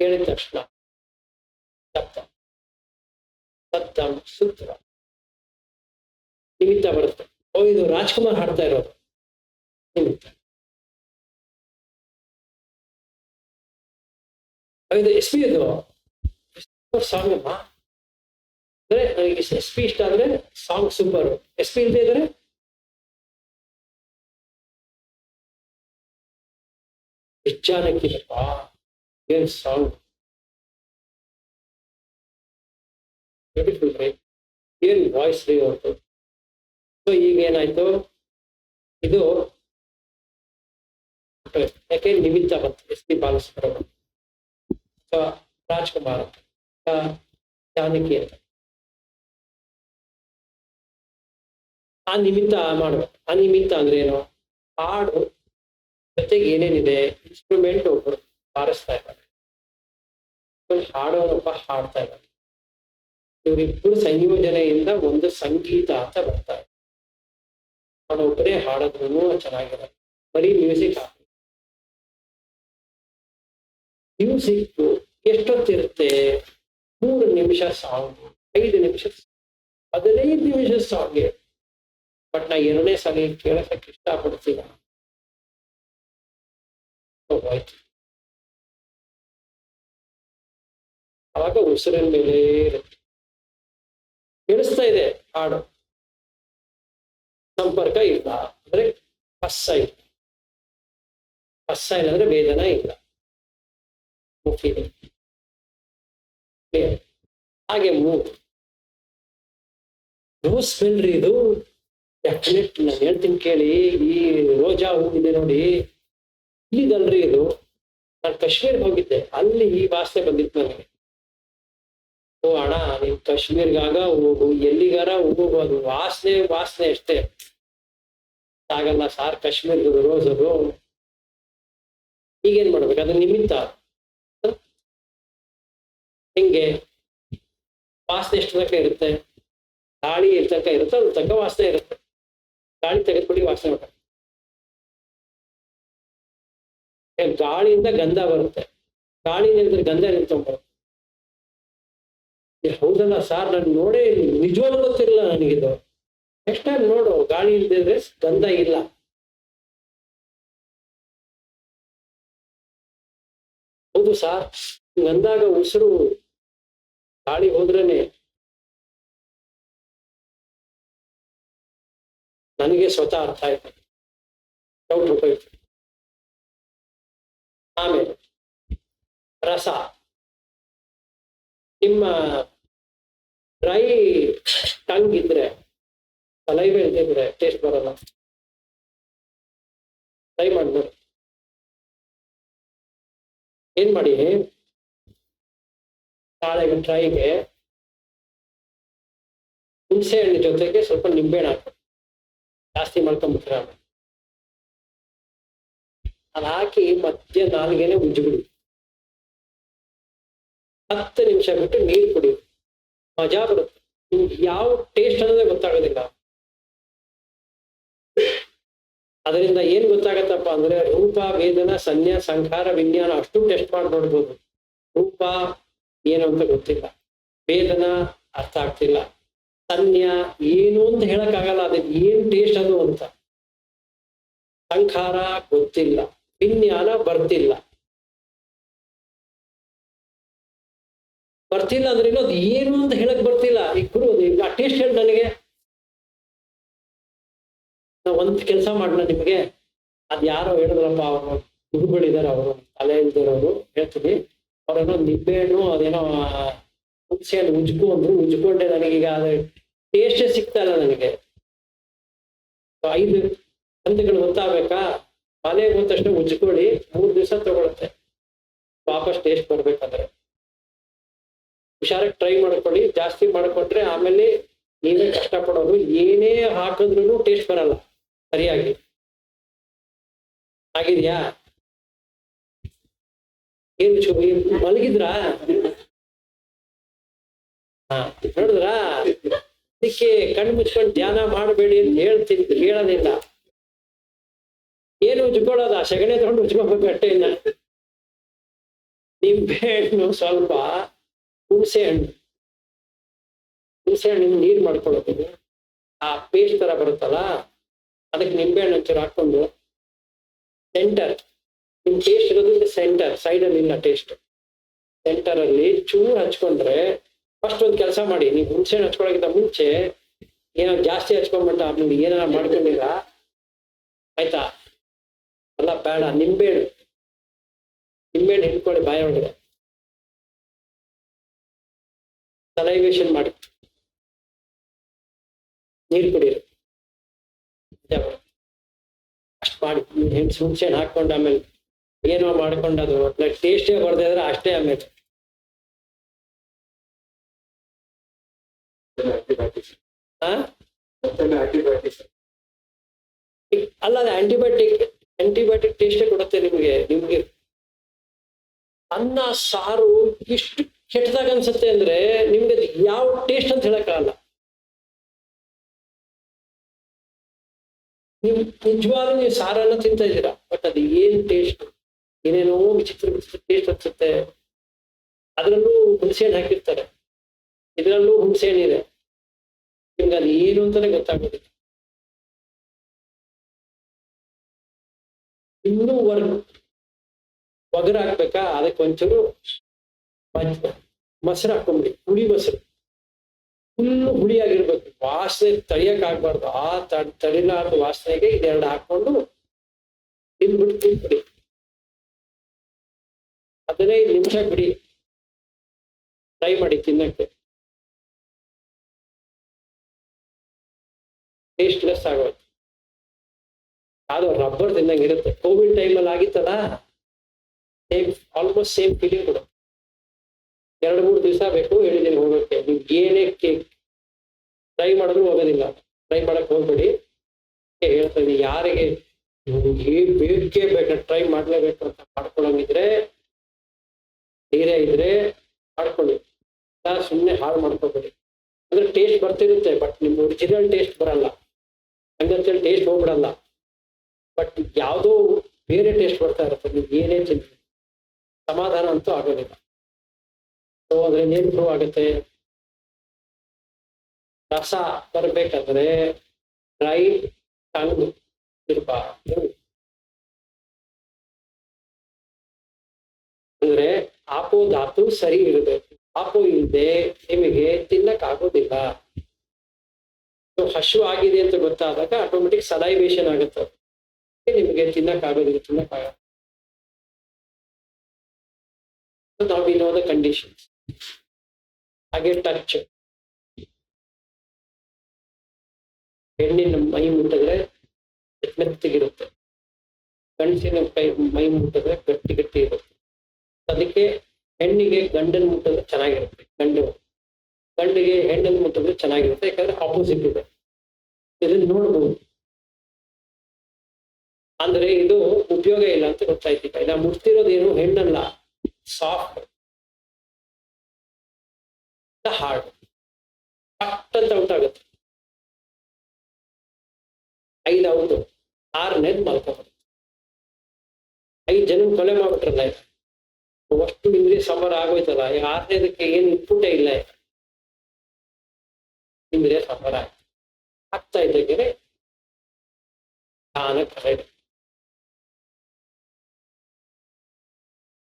ಕೇಳಿದ ತಕ್ಷಣ ಶಬ್ದ ಸದ್ದಂ ಸುತ್ವ ನಿಮಿತ್ತ ಬರುತ್ತೆ. ಓ, ಇದು ರಾಜ್ಕುಮಾರ್ ಹಾಡ್ತಾ ಇರೋದು ನಿಮಿತ್ತ. ಇದು ಎಸ್ ಪಿ ಅದು ಸಾಂಗ್ ಅಮ್ಮ. ಅಂದ್ರೆ ನನಗೆ ಎಸ್ ಪಿ ಇಷ್ಟ ಅಂದ್ರೆ ಸಾಂಗ್ ಸೂಪರ್. ಎಸ್ ಪಿ ಇಲ್ಲದೆ ಇದ್ರೆ ಹೆಚ್ಚಾನಕ್ಕಿದಪ್ಪ. ಏನ್ ಸಾಂಗ್, ಬ್ಯೂಟಿಫುಲ್ ರೀ, ಏನ್ ವಾಯ್ಸ್ ರೀ ಅವ್ರದ್ದು. ಸೊ ಈಗ ಏನಾಯ್ತು, ಇದು ಯಾಕೆ ನಿಮಿತ್ತ ಬಂತು, ಎಸ್ ಪಿ ಬಾಲಸುಬ್ರಹ್ಮಣ್ಯ ಅಥವಾ ರಾಜ್ಕುಮಾರ್ ಅಂತ ಜಾನಕಿ ಅಂತ. ಆ ನಿಮಿತ್ತ ಮಾಡ್ಬೇಕು. ಆ ನಿಮಿತ್ತ ಅಂದ್ರೆ ಏನು, ಹಾಡು ಜೊತೆಗೆ ಏನೇನಿದೆ ಇನ್ಸ್ಟ್ರೂಮೆಂಟ್ ಒಬ್ರು ಬಾರಿಸ್ತಾ ಇದ್ದಾರೆ, ಹಾಡೋನೊಬ್ಬ ಹಾಡ್ತಾ ಇದ್ದಾರೆ. ಇವರಿಬ್ಬರು ಸಂಯೋಜನೆಯಿಂದ ಒಂದು ಸಂಗೀತ ಅಂತ ಬರ್ತಾ ಇದೆ. ಅವನೊಬ್ಬರೇ ಹಾಡೋದ್ರೂ ಚೆನ್ನಾಗಿರುತ್ತೆ, ಬರೀ ಮ್ಯೂಸಿಕ್ ಹಾಕಿ. ಮ್ಯೂಸಿಕ್ ಎಷ್ಟೊತ್ತಿರುತ್ತೆ, 3 ನಿಮಿಷ ಸಾಂಗ್, 5 ನಿಮಿಷ, 15 ನಿಮಿಷ ಸಾಂಗ್. ಬಟ್ ನಾ 2ನೇ ಸಲ ಕೇಳಕ್ಕೆ ಇಷ್ಟಪಡ್ತೀನ. ಅವಾಗ ಉಸಿರಿನ ಮೇಲೆ ಇರುತ್ತೆ, ಕೇಳಿಸ್ತಾ ಇದೆ ಹಾಡು, ಸಂಪರ್ಕ ಇಲ್ಲ ಅಂದ್ರೆ ಕಸ್ಸ ಇಲ್ಲ. ಕಸ್ಸ ಇಲ್ಲ ಅಂದ್ರೆ ವೇದನ ಇಲ್ಲ. ಹಾಗೆ ರೋಸ್ ಸ್ಮೆಲ್ ರೀ ಇದು. ಡೆಫಿನೆಟ್ ನಾನು ಹೇಳ್ತೀನಿ ಕೇಳಿ. ಈ ರೋಜಾ ಹೂವಿದೆ ನೋಡಿ, ಇಲ್ಲಿದಲ್ರಿ ಇದು. ನಾನು ಕಾಶ್ಮೀರ್ಗೆ ಹೋಗಿದ್ದೆ, ಅಲ್ಲಿ ಈ ವಾಸನೆ ಬಂದಿತ್ತು ನನಗೆ. ಓ ಅಣ್ಣ, ನೀನ್ ಕಾಶ್ಮೀರ್ಗಾಗ ಹೋಗು, ಎಲ್ಲಿಗಾರ ಹೋಗು, ಅದು ವಾಸನೆ ವಾಸನೆ ಅಷ್ಟೇ ಆಗಲ್ಲ ಸಾರ್. ಕಾಶ್ಮೀರ್ದು ರೋಸ್ ಅದು. ಈಗೇನ್ ಮಾಡ್ಬೇಕು, ಅದು ನಿಮಿತ್ತ. ಹೆಂಗೆ ವಾಸನೆ ಎಷ್ಟು ತನಕ ಇರುತ್ತೆ, ಗಾಳಿ ಎಷ್ಟು ತನಕ ಇರುತ್ತೆ ಅದ್ರ ತನಕ ವಾಸನೆ ಇರುತ್ತೆ. ಗಾಳಿ ತೆಗೆದ್ಬಿಡಿ ವಾಸನೆ ಮಾಡ, ಗಾಳಿಯಿಂದ ಗಂಧ ಬರುತ್ತೆ, ಗಾಳಿ ನಿಲ್ದ್ರೆ ಗಂಧ ನಿಲ್ತೊಂಬರುತ್ತೆ. ಹೌದಲ್ಲ ಸಾರ್, ನನ್ ನೋಡೇ ನಿಜವಾಗ್ಲೂ ಗೊತ್ತಿರಲಿಲ್ಲ ನನಗಿದು. ನೆಕ್ಸ್ಟ್ ಟೈಮ್ ನೋಡು, ಗಾಳಿ ಇಲ್ದಿದ್ರೆ ಗಂಧ ಇಲ್ಲ. ಹೌದು ಸಾರ್, ಗಂಧಾಗ ಉಸಿರು ಗಾಳಿ ಹೋದ್ರೇನೆ. ನನಗೆ ಸ್ವತಃ ಅರ್ಥ ಆಯ್ತು, ಡೌಟ್ ಉಪಯುಕ್ತ. ಆಮೇಲೆ ರಸ, ನಿಮ್ಮ ಡ್ರೈ ಟಂಗ್ ಇದ್ರೆ, ಸಲೈವೆ ಇದ್ರೆ ಟೇಸ್ಟ್ ಬರಲ್ಲ. ಟ್ರೈ ಮಾಡಿ ನೋಡಿ. ಏನ್ ಮಾಡಿ, ನಾಳೆಗೆ ಟ್ರೈಗೆ ಹುಣಸೆ ಹಣ್ಣು ಜೊತೆಗೆ ಸ್ವಲ್ಪ ನಿಂಬೆಹಣ್ಣು ಹಾಕಿ ಜಾಸ್ತಿ ಮಾಡ್ಕೊಂಡ್ಬಿಟ್ರೆ, ಅದು ಹಾಕಿ ಮಧ್ಯ ನಾಲ್ಗೆನೆ ಉಜ್ಜಿಬಿಡಿ. 10 ನಿಮಿಷ ಬಿಟ್ಟು ನೀರು ಕುಡಿ, ಮಜಾ ಬರುತ್ತೆ. ನಿಮ್ಗೆ ಯಾವ ಟೇಸ್ಟ್ ಅನ್ನೋದೇ ಗೊತ್ತಾಗೋದಿಲ್ಲ. ಅದರಿಂದ ಏನ್ ಗೊತ್ತಾಗತ್ತಪ್ಪ ಅಂದ್ರೆ, ರೂಪ, ವೇದನ, ಸಂಜ್ಞಾ, ಸಂಖಾರ, ವಿಜ್ಞಾನ ಅಷ್ಟು ಟೆಸ್ಟ್ ಮಾಡಿ ನೋಡ್ಬೋದು. ರೂಪ ಏನು ಅಂತ ಗೊತ್ತಿಲ್ಲ, ವೇದನ ಅರ್ಥ ಆಗ್ತಿಲ್ಲ, ಸಂಜ್ಞಾ ಏನು ಅಂತ ಹೇಳಕ್ ಆಗಲ್ಲ, ಅದಕ್ಕೆ ಏನ್ ಟೇಸ್ಟ್ ಅದು ಅಂತ. ಸಂಖಾರ ಗೊತ್ತಿಲ್ಲ, ವಿಜ್ಞಾನ ಬರ್ತಿಲ್ಲ ಅಂದ್ರೆ ಅದು ಏನು ಅಂತ ಹೇಳಕ್ ಬರ್ತಿಲ್ಲ. ಈಗ ಗುರು ಆ ಟೇಸ್ಟ್ ಹೇಳಿ ನನಗೆ, ನಾ ಒಂದ್ ಕೆಲಸ ಮಾಡೋಣ ನಿಮಗೆ. ಅದ್ ಯಾರೋ ಹೇಳಿದ್ರಪ್ಪ, ಅವರು ಗುರುಗಳಿದಾರೆ, ಅವರು ತಲೆ ಇಲ್ದಿರೋರು, ಹೇಳ್ತೀನಿ. ಅವ್ರೇನೋ ನಿಂಬೆಹಣ್ಣು ಅದೇನೋ ಹುಣಸೆ ಹಣ್ಣು ಉಜ್ಕು ಅಂದ್ರು, ಉಜ್ಕೊಂಡೆ. ನನಗೀಗ ಅದು ಟೇಸ್ಟೇ ಸಿಗ್ತಾ ಇಲ್ಲ ನನಗೆ. 5 ಹಂತಗಳು ಗೊತ್ತಾಗ್ಬೇಕಾ, ಮನೆಗೆ ಹೋದ ತಕ್ಷಣ ಉಜ್ಕೊಳ್ಳಿ, 3 ದಿವಸ ತಗೊಳುತ್ತೆ ವಾಪಸ್ ಟೇಸ್ಟ್ ಬರ್ಬೇಕಾದ್ರೆ. ಹುಷಾರಾಗಿ ಟ್ರೈ ಮಾಡ್ಕೊಳ್ಳಿ. ಜಾಸ್ತಿ ಮಾಡ್ಕೊಂಡ್ರೆ ಆಮೇಲೆ ನೀವೇ ಕಷ್ಟಪಡೋದು. ಏನೇ ಹಾಕಿದ್ರು ಟೇಸ್ಟ್ ಬರಲ್ಲ ಸರಿಯಾಗಿ. ಆಗಿದ್ಯಾ? ಏನ್ ಮಲಗಿದ್ರಾ? ನೋಡಿದ್ರ? ಅದಕ್ಕೆ ಕಣ್ಣು ಮುಚ್ಕೊಂಡು ಧ್ಯಾನ ಮಾಡಬೇಡಿ ಅಂತ ಹೇಳ್ತೀನಿ, ಕೇಳೋದಿಲ್ಲ. ಏನು ಉಜ್ಕೊಳ್ಳೋದ, ಸೆಗಣಿ ತಗೊಂಡು ಉಜ್ಕೋಬೇಕು ಅಟ್ಟೆಯನ್ನ. ನಿಂಬೆ ಹಣ್ಣು ಸ್ವಲ್ಪ, ಹುಣಸೆ ಹಣ್ಣು ನೀರು ಮಾಡ್ಕೊಳ್ಳೋದು, ಆ ಪೇಸ್ಟ್ ತರ ಬರುತ್ತಲ್ಲ, ಅದಕ್ಕೆ ನಿಂಬೆ ಹಣ್ಣು ಒಂಚೂರು ಹಾಕೊಂಡು ಸೆಂಟರ್, ನಿಮ್ ಟೇಸ್ಟ್ ಇರೋದು ಸೆಂಟರ್, ಸೈಡ್ ಅಲ್ಲಿ ಇಲ್ಲ ಟೇಸ್ಟ್, ಸೆಂಟರ್ ಅಲ್ಲಿ ಚೂರು ಹಚ್ಕೊಂಡ್ರೆ, ಫಸ್ಟ್ ಒಂದು ಕೆಲಸ ಮಾಡಿ, ನೀವು ಹುಣಸೆ ಹಣ್ಣು ಹಚ್ಕೊಳ್ಳೋಕ್ಕಿಂತ ಮುಂಚೆ ಏನೋ ಜಾಸ್ತಿ ಹಚ್ಕೊಂಡ್ಬಿಟ್ಟ ಆಮೇಲೆ ಏನಾರ ಮಾಡ್ಕೊಂಡಿರ ಆಯ್ತಾ, ಅಲ್ಲ ಬೇಡ, ನಿಂಬೆಹಣ್ಣು ಹಿಡ್ಕೊಳ್ಳಿ ಬಾಯ ಒಳಗಡೆ, ಸಲೈವೇಶನ್ ಮಾಡಿ ನೀರು ಕುಡೀರಿ, ಅಷ್ಟು ಮಾಡಿ. ಹುಣಸೆ ಹಣ್ಣು ಹಾಕೊಂಡು ಆಮೇಲೆ ಏನೋ ಮಾಡ್ಕೊಂಡು ಅದು ಟೇಸ್ಟೇ ಬರ್ದೇ ಇದ್ರೆ ಅಷ್ಟೇ. ಆಮೇಲೆ ಅಲ್ಲ, ಆಂಟಿಬಯೋಟಿಕ್ ಟೇಸ್ಟೇ ಕೊಡುತ್ತೆ ನಿಮ್ಗೆ. ಅನ್ನ ಸಾರು ಎಷ್ಟು ಕೆಟ್ಟದಾಗ ಅನ್ಸುತ್ತೆ ಅಂದ್ರೆ ನಿಮ್ಗೆ ಯಾವ ಟೇಸ್ಟ್ ಅಂತ ಹೇಳಕ್ಕಾಗಲ್ಲ. ನಿಜವಾಗ್ಲೂ ನೀವು ಸಾರನ್ನ ತಿಂತಾ ಇದ್ದೀರಾ, ಬಟ್ ಅದು ಏನ್ ಟೇಸ್ಟ್, ಏನೇನೋ ವಿಚಿತ್ರ ಟೇಸ್ಟ್ ಅನ್ಸುತ್ತೆ. ಅದ್ರಲ್ಲೂ ಹುಣಸೆಹಣ್ಣು ಹಾಕಿರ್ತಾರೆ, ಇದ್ರಲ್ಲೂ ಹುಣಸೆಹಣ್ಣಿದೆ, ನಿಮ್ಗೆ ಅದು ಏನು ಅಂತಾನೆ ಗೊತ್ತಾಗೋದಿಲ್ಲ. ಇನ್ನೂ ಒಗರು ಹಾಕ್ಬೇಕಾ, ಅದಕ್ಕೆ ಒಂಚೂರು ಮೊಸರು ಹಾಕೊಂಬಿಡಿ, ಹುಳಿ ಮೊಸರು, ಫುಲ್ಲು ಹುಳಿಯಾಗಿರ್ಬೇಕು, ವಾಸನೆ ತಡಿಯಕ್ ಆಗ್ಬಾರ್ದು. ಆ ತಡಿಲಾರ್ದು ವಾಸನೆಗೆ ಇದೆರಡು ಹಾಕೊಂಡು ತಿಂದ್ಬಿಡಿ. 15 ನಿಮಿಷ ಬಿಡಿ, ಟ್ರೈ ಮಾಡಿ ತಿನ್ನಕ್ಕೆ, ಟೇಸ್ಟ್ಲೆಸ್ ಆಗೋದು. ಅದು ರಬ್ಬರ್ ತಿಂದಂಗೆ ಇರುತ್ತೆ. ಕೋವಿಡ್ ಟೈಮಲ್ಲಿ ಆಗಿತ್ತಲ್ಲ, ಆಲ್ಮೋಸ್ಟ್ ಸೇಮ್ ಫೀಲಿಂಗ್ ಕೊಡುತ್ತೆ. 2-3 ದಿವಸ ಬೇಕು ಹೇಳಿದ್ದೀನಿ ಹೋಗೋಕ್ಕೆ. ನೀವು ಏನೇ ಕೇಕ್ ಟ್ರೈ ಮಾಡಿದ್ರು ಹೋಗೋದಿಲ್ಲ, ಟ್ರೈ ಮಾಡಕ್ ಹೋಗ್ಬೇಡಿ. ಹೇಳ್ತಾ ಇದ್ದೀನಿ, ಯಾರಿಗೆ ಬೇಕೇ ಬೇಕು, ಟ್ರೈ ಮಾಡ್ಲೇಬೇಕು ಅಂತ ಮಾಡ್ಕೊಳಂಗಿದ್ರೆ, ಧೈರ್ಯ ಇದ್ರೆ ಮಾಡ್ಕೊಳ್ಳಿ, ಸುಮ್ಮನೆ ಹಾಳು ಮಾಡ್ಕೋಬೇಡಿ. ಅಂದ್ರೆ ಟೇಸ್ಟ್ ಬರ್ತಿರುತ್ತೆ, ಬಟ್ ನಿಮ್ ಒರಿಜಿನಲ್ ಟೇಸ್ಟ್ ಬರಲ್ಲ, ಹಂಗಂತೇಳಿ ಟೇಸ್ಟ್ ಹೋಗ್ಬಿಡಲ್ಲ, ಬಟ್ ಯಾವುದೋ ಬೇರೆ ಟೇಸ್ಟ್ ಬರ್ತಾ ಇರುತ್ತೆ. ನೀವು ಏನೇ ತಿನ್ನಿ ಸಮಾಧಾನ ಅಂತೂ ಆಗೋದಿಲ್ಲ. ಸೊ ಅದ್ರಿಂದ ಏನ್ ಪ್ರೂವ್ ಆಗುತ್ತೆ, ರಸ ಬರ್ಬೇಕಾದ್ರೆ ಡ್ರೈ ಟಂಗ್ ಇರಬಾರ್ದು. ಅಂದ್ರೆ ಆಪೋ ಧಾತು ಸರಿ ಇರಬೇಕು. ಆಪೋ ಇಲ್ಲದೆ ನಿಮಗೆ ತಿನ್ನಕ್ ಆಗೋದಿಲ್ಲ. ಹಶು ಆಗಿದೆ ಅಂತ ಗೊತ್ತಾದಾಗ ಆಟೋಮೆಟಿಕ್ ಸಲೈವೇಶನ್ ಆಗುತ್ತೆ, ನಿಮಗೆ ತಿನ್ನಕ್ ಆಗೋದಿಲ್ಲ, ತಿನ್ನಕ್ಕಾಗಲ್ಲ. ನಾವು ವಿ ನೋ ದ ಕಂಡೀಷನ್ಸ್. ಹಾಗೆ ಟಚ್, ಹೆಣ್ಣಿನ ಮೈ ಮುಟ್ಟಿದ್ರೆ ಮೆತ್ತಗಿರುತ್ತೆ, ಗಂಡಸಿನ ಮೈ ಮುಟ್ಟಿದ್ರೆ ಗಟ್ಟಿ ಇರುತ್ತೆ. ಅದಕ್ಕೆ ಹೆಣ್ಣಿಗೆ ಗಂಡನ್ ಮುಟ್ಟಿದ್ರೆ ಚೆನ್ನಾಗಿರುತ್ತೆ, ಗಂಡಿಗೆ ಹೆಣ್ಣನ್ನು ಮುಟ್ಟಿದ್ರೆ ಚೆನ್ನಾಗಿರುತ್ತೆ, ಯಾಕಂದ್ರೆ ಆಪೋಸಿಟ್ ಇದೆ. ಇದನ್ನ ನೋಡ್ಬೋದು. ಅಂದ್ರೆ ಇದು ಉಪಯೋಗ ಇಲ್ಲ ಅಂತ ಗೊತ್ತಾಯ್ತು. ಇಲ್ಲ ಮುಟ್ತಿರೋದೇನು ಹೆಣ್ಣಲ್ಲ, ಸಾಫ್ಟ್, ಹಾರ್ಡ್, ಕಟ್ ಅಂತ ಉಂಟಾಗುತ್ತೆ. 5 ಹೌದು, 6ನೇದು ಮಲ್ಕೊಂಡ್ಬಿಡುತ್ತೆ. 5 ಜನ ಕೊಲೆ ಮಾಡ್ಬಿಟ್ರಲ್ಲ, ಅಷ್ಟು ಇಂದ್ರಿಯ ಸಂಬರ ಆಗೋಯ್ತಲ್ಲ. 6ನೇದಕ್ಕೆ ಏನು ಇನ್ಪುಟೇ ಇಲ್ಲ, ಇಂದ್ರಿಯ ಸಂಬರ ಆಗ್ತಾ ಇದ್ದಾಗೆ ಕರೆಕ್ಟ್.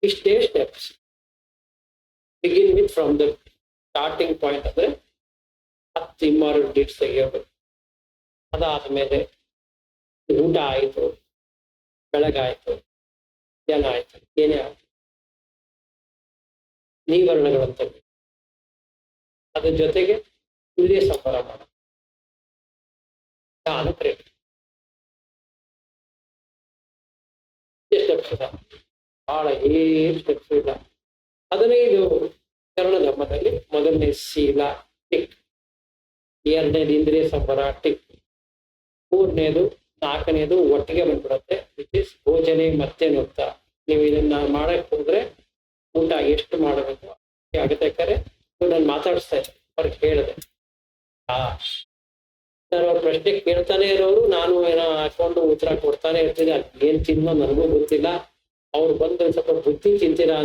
ಇಷ್ಟೇ steps. Begin with from the starting point, ಅಂದ್ರೆ 10 ಇಮ್ಮಾರಲ್ ಡೀಡ್ಸ್ ತೆಗೆಯೋದು. ಅದಾದ್ಮೇಲೆ ಊಟ ಆಯ್ತು, ಬೆಳಗಾಯ್ತು, ಜನ ಆಯ್ತು, ಏನೇ ಆಯ್ತು, ನೀವರಣಗಳಂತ, ಅದ್ರ ಜೊತೆಗೆ ಇಂದ್ರಿಯ ಸಂಬರ ಮಾಡೋದು, ಪ್ರೇರಣೆ. ಸ್ಟೆಪ್ಸ್ ಬಹಳ ಏನ್ ಸ್ಟೆಪ್ಸ್ ಇಲ್ಲ. 15 ಚರಣ ಧರ್ಮದಲ್ಲಿ ಮೊದಲನೇ ಶೀಲ ಟಿಕ್, 2ನೇದು ಇಂದ್ರಿಯ ಸಂಬರ ಟಿಕ್, 3ನೇದು 4ನೇದು ಒಟ್ಟಿಗೆ ಬಂದ್ಬಿಡುತ್ತೆ, ವಿಚ್ ಇಸ್ ಭೋಜನೆ ಮತ್ತೆ ನುಕ್ತ. ನೀವು ಇದನ್ನ ಮಾಡಕ್ ಹೋದ್ರೆ ಊಟ ಎಷ್ಟು ಮಾಡಬೇಕು ಆಗುತ್ತೆ. ಯಾಕಂದ್ರೆ ನಾನು ಮಾತಾಡಿಸ್ತಾ ಇದ್ದೆ, ಅವ್ರಿಗೆ ಹೇಳಿದೆ, ಅವ್ರ ಪ್ರಶ್ನೆ ಕೇಳ್ತಾನೆ ಇರೋರು ನಾನು ಏನೋ ಹಾಕೊಂಡು ಉತ್ತರ ಕೊಡ್ತಾನೆ ಇರ್ತೀನಿ. ಅದ್ ಏನ್ ತಿನ್ನೋ ನನಗೂ ಗೊತ್ತಿಲ್ಲ. ಅವ್ರು ಬಂದು ಸ್ವಲ್ಪ ಬುತ್ತಿ ತಿಂತೀರಾ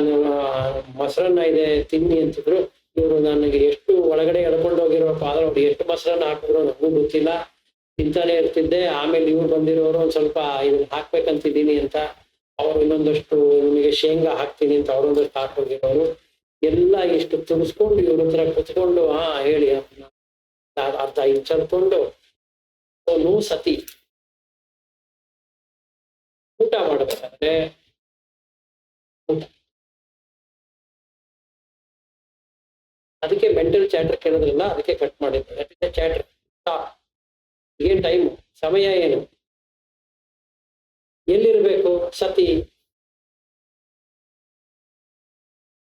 ಮೊಸರನ್ನ ಇದೆ ತಿನ್ನಿ ಅಂತಿದ್ರು. ಇವರು ನನಗೆ ಎಷ್ಟು ಒಳಗಡೆ ಎಳ್ಕೊಂಡು ಹೋಗಿರೋ ಪಾದ ಅವ್ರು ಎಷ್ಟು ಮೊಸರನ್ನ ಹಾಕಿದ್ರು ನನಗೂ ಗೊತ್ತಿಲ್ಲ. ತಿಂತಾನೆ ಇರ್ತಿದ್ದೆ. ಆಮೇಲೆ ಇವ್ರು ಬಂದಿರೋರು ಒಂದ್ ಸ್ವಲ್ಪ ಇದನ್ನ ಹಾಕ್ಬೇಕಂತಿದ್ದೀನಿ ಅಂತ ಅವ್ರು ಇನ್ನೊಂದಷ್ಟು ನಿಮಗೆ ಶೇಂಗಾ ಹಾಕ್ತೀನಿ ಅಂತ ಅವ್ರೊಂದಷ್ಟು ಹಾಕೋಗಿರೋರು ಎಲ್ಲ ಇಷ್ಟು ತುಳಿಸ್ಕೊಂಡು ಇವ್ರ ಹತ್ರ ಕುತ್ಕೊಂಡು ಹೇಳಿ ಅರ್ಧ ಇಂಚರ್ಕೊಂಡು ನೂ ಸತಿ ಊಟ ಮಾಡ್ಬೇಕಾದ್ರೆ ಊಟ ಅದಕ್ಕೆ ಮೆಂಟಲ್ ಚಾಟರ್ ಕೇಳೋದ್ರಲ್ಲ, ಅದಕ್ಕೆ ಕಟ್ ಮಾಡಿದ್ದು. ಚಾಟರ್ ಏನ್ ಟೈಮು, ಸಮಯ ಏನು, ಎಲ್ಲಿರ್ಬೇಕು, ಸತಿ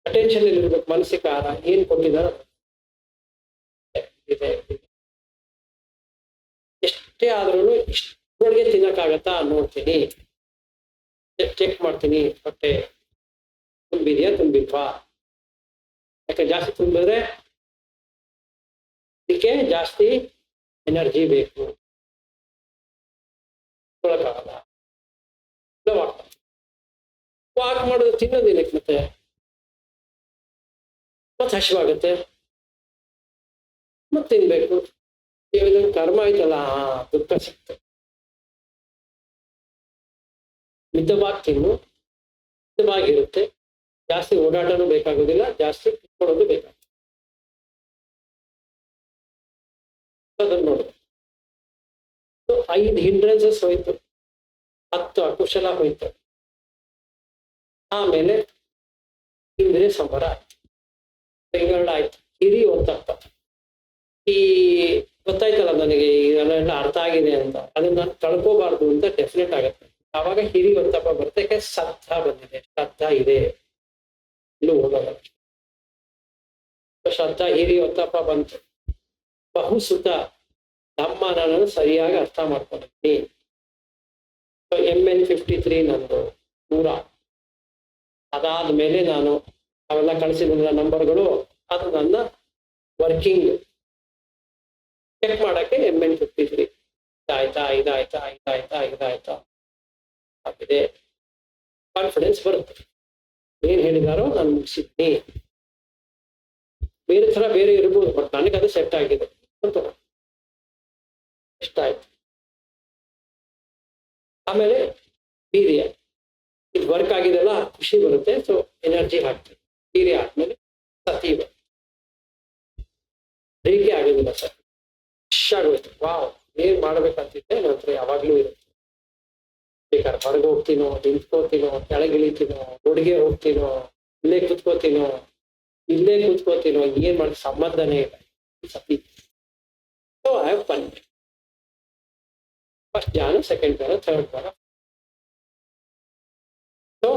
ಅಟೆನ್ಷನ್ ಎಲ್ಲಿರ್ಬೇಕು, ಮಾನಸಿಕ ಆಹಾರ ಏನ್ ಕೊಟ್ಟಿದ್ದಾರೆ ಎಷ್ಟೇ ಆದ್ರೂ ಇಷ್ಟೊಳಗೆ ತಿನ್ನಕ್ಕಾಗತ್ತಾ ನೋಡ್ತೀನಿ, ಚೆಕ್ ಮಾಡ್ತೀನಿ. ಹೊಟ್ಟೆ ತುಂಬಿದ್ಯಾ ತುಂಬಿಲ್ವಾ, ಯಾಕೆ ಜಾಸ್ತಿ ತುಂಬಿದ್ರೆ ಇದಕ್ಕೆ ಜಾಸ್ತಿ ಎನರ್ಜಿ ಬೇಕು, ಕೊಡಕ್ಕಾಗಲ್ಲ. ವಾಕ್ ಮಾಡೋದು ತಿನ್ನೋದಿಲ್ಲಕ್ಕೆ ಮತ್ತೆ ಹಸಿವಾಗುತ್ತೆ, ಮತ್ತೆ ತಿನ್ಬೇಕು. ಇದೊಂದು ಕರ್ಮ ಆಯ್ತಲ್ಲ, ದುಃಖ ಸಿಕ್ತು. ಮಿತವಾಗಿ ತಿನ್ನು, ಮಿತವಾಗಿರುತ್ತೆ. ಜಾಸ್ತಿ ಓಡಾಟನೂ ಬೇಕಾಗೋದಿಲ್ಲ, ಜಾಸ್ತಿ ಕಿತ್ಕೊಳ್ಳೋದು ಬೇಕಾಗುತ್ತೆ. ಅದನ್ನು ನೋಡಿದೆ 5 ಹಿಂಡ್ರೆನ್ಸಸ್ ಹೋಯ್ತು, 10 ಅಕುಶಲ ಹೋಯ್ತು. ಆಮೇಲೆ ಇಂದ್ರಿಯ ಸಂಬರ ಆಯ್ತು, ಆಯ್ತು. ಹಿರಿ ಒತ್ತಪ್ಪ ಈ ಗೊತ್ತಾಯ್ತಲ್ಲ ನನಗೆ ಇದೆಲ್ಲ ಅರ್ಥ ಆಗಿದೆ ಅಂತ, ಅದನ್ನ ನಾನು ಕಳ್ಕೋಬಾರ್ದು ಅಂತ ಡೆಫಿನೆಟ್ ಆಗತ್ತೆ. ಆವಾಗ ಹಿರಿ ಒತ್ತಪ್ಪ ಬರುತ್ತೆ. ಯಾಕೆ ಶ್ರದ್ಧಾ ಬಂದಿದೆ, ಶ್ರದ್ಧಾ ಇದೆ, ಇಲ್ಲೂ ಹೋಗಲ್ಲ. ಶ್ರದ್ಧಾ ಹಿರಿ ಒತ್ತಪ್ಪ ಬಂತು. ಬಹುಸುತ ನಮ್ಮ ನಾನು ಸರಿಯಾಗಿ ಅರ್ಥ ಮಾಡ್ಕೊಂಡಿದ್ದೀನಿ. MN53 ನಂದು 100. ಅದಾದ್ಮೇಲೆ ನಾನು ಅವೆಲ್ಲ ಕಳಿಸಿದ ನಂಬರ್ಗಳು ಅದು ನನ್ನ ವರ್ಕಿಂಗ್ ಚೆಕ್ ಮಾಡಕ್ಕೆ MN53 ಆಯ್ತಾ ಇದಾಯ್ತಾ ಆಗಿದೆ. ಕಾನ್ಫಿಡೆನ್ಸ್ ಬರುತ್ತೆ. ಏನ್ ಹೇಳಿದಾರೋ ನಾನು ಮುಗಿಸಿದ್ದೀನಿ. ಬೇರೆ ತರ ಬೇರೆ ಇರ್ಬೋದು, ಬಟ್ ನನಗೆ ಅದು ಸೆಟ್ ಆಗಿದೆ ಅಂತ ಇಷ್ಟ ಆಯ್ತು. ಆಮೇಲೆ ವೀರ್ಯ, ಇದು ವರ್ಕ್ ಆಗಿದೆಲ್ಲ ಖುಷಿ ಬರುತ್ತೆ. ಸೊ ಎನರ್ಜಿ ಹಾಕ್ತೀವಿ. ವೀರ್ಯ ಆದ್ಮೇಲೆ ಸತಿ ಬೇಕೆ ಆಗೋದಿಲ್ಲ ಸರ್, ಆಗೋಯ್ತು. ವಾವ್, ಏನ್ ಮಾಡ್ಬೇಕಂತಿದ್ದೆ ನನ್ನ ಹತ್ರ ಯಾವಾಗ್ಲೂ ಇರುತ್ತೆ. ಬೇಕಾದ್ರೆ ಹೊರಗೆ ಹೋಗ್ತೀನೋ, ನಿಂತ್ಕೋತೀನೋ, ಕೆಳಗಿಳಿತೀನೋ, ರೋಡ್ಗೆ ಹೋಗ್ತೀನೋ, ಇಲ್ಲೇ ಕೂತ್ಕೋತೀನೋ, ಏನ್ ಮಾಡಿ ಸಂಬಂಧನೇ ಇಲ್ಲ. ಸತಿ. So I have fun. First ಧ್ಯಾನ, ಸೆಕೆಂಡ್ ಧ್ಯಾನ, ಥರ್ಡ್ ಧ್ಯಾನ. ಸೊ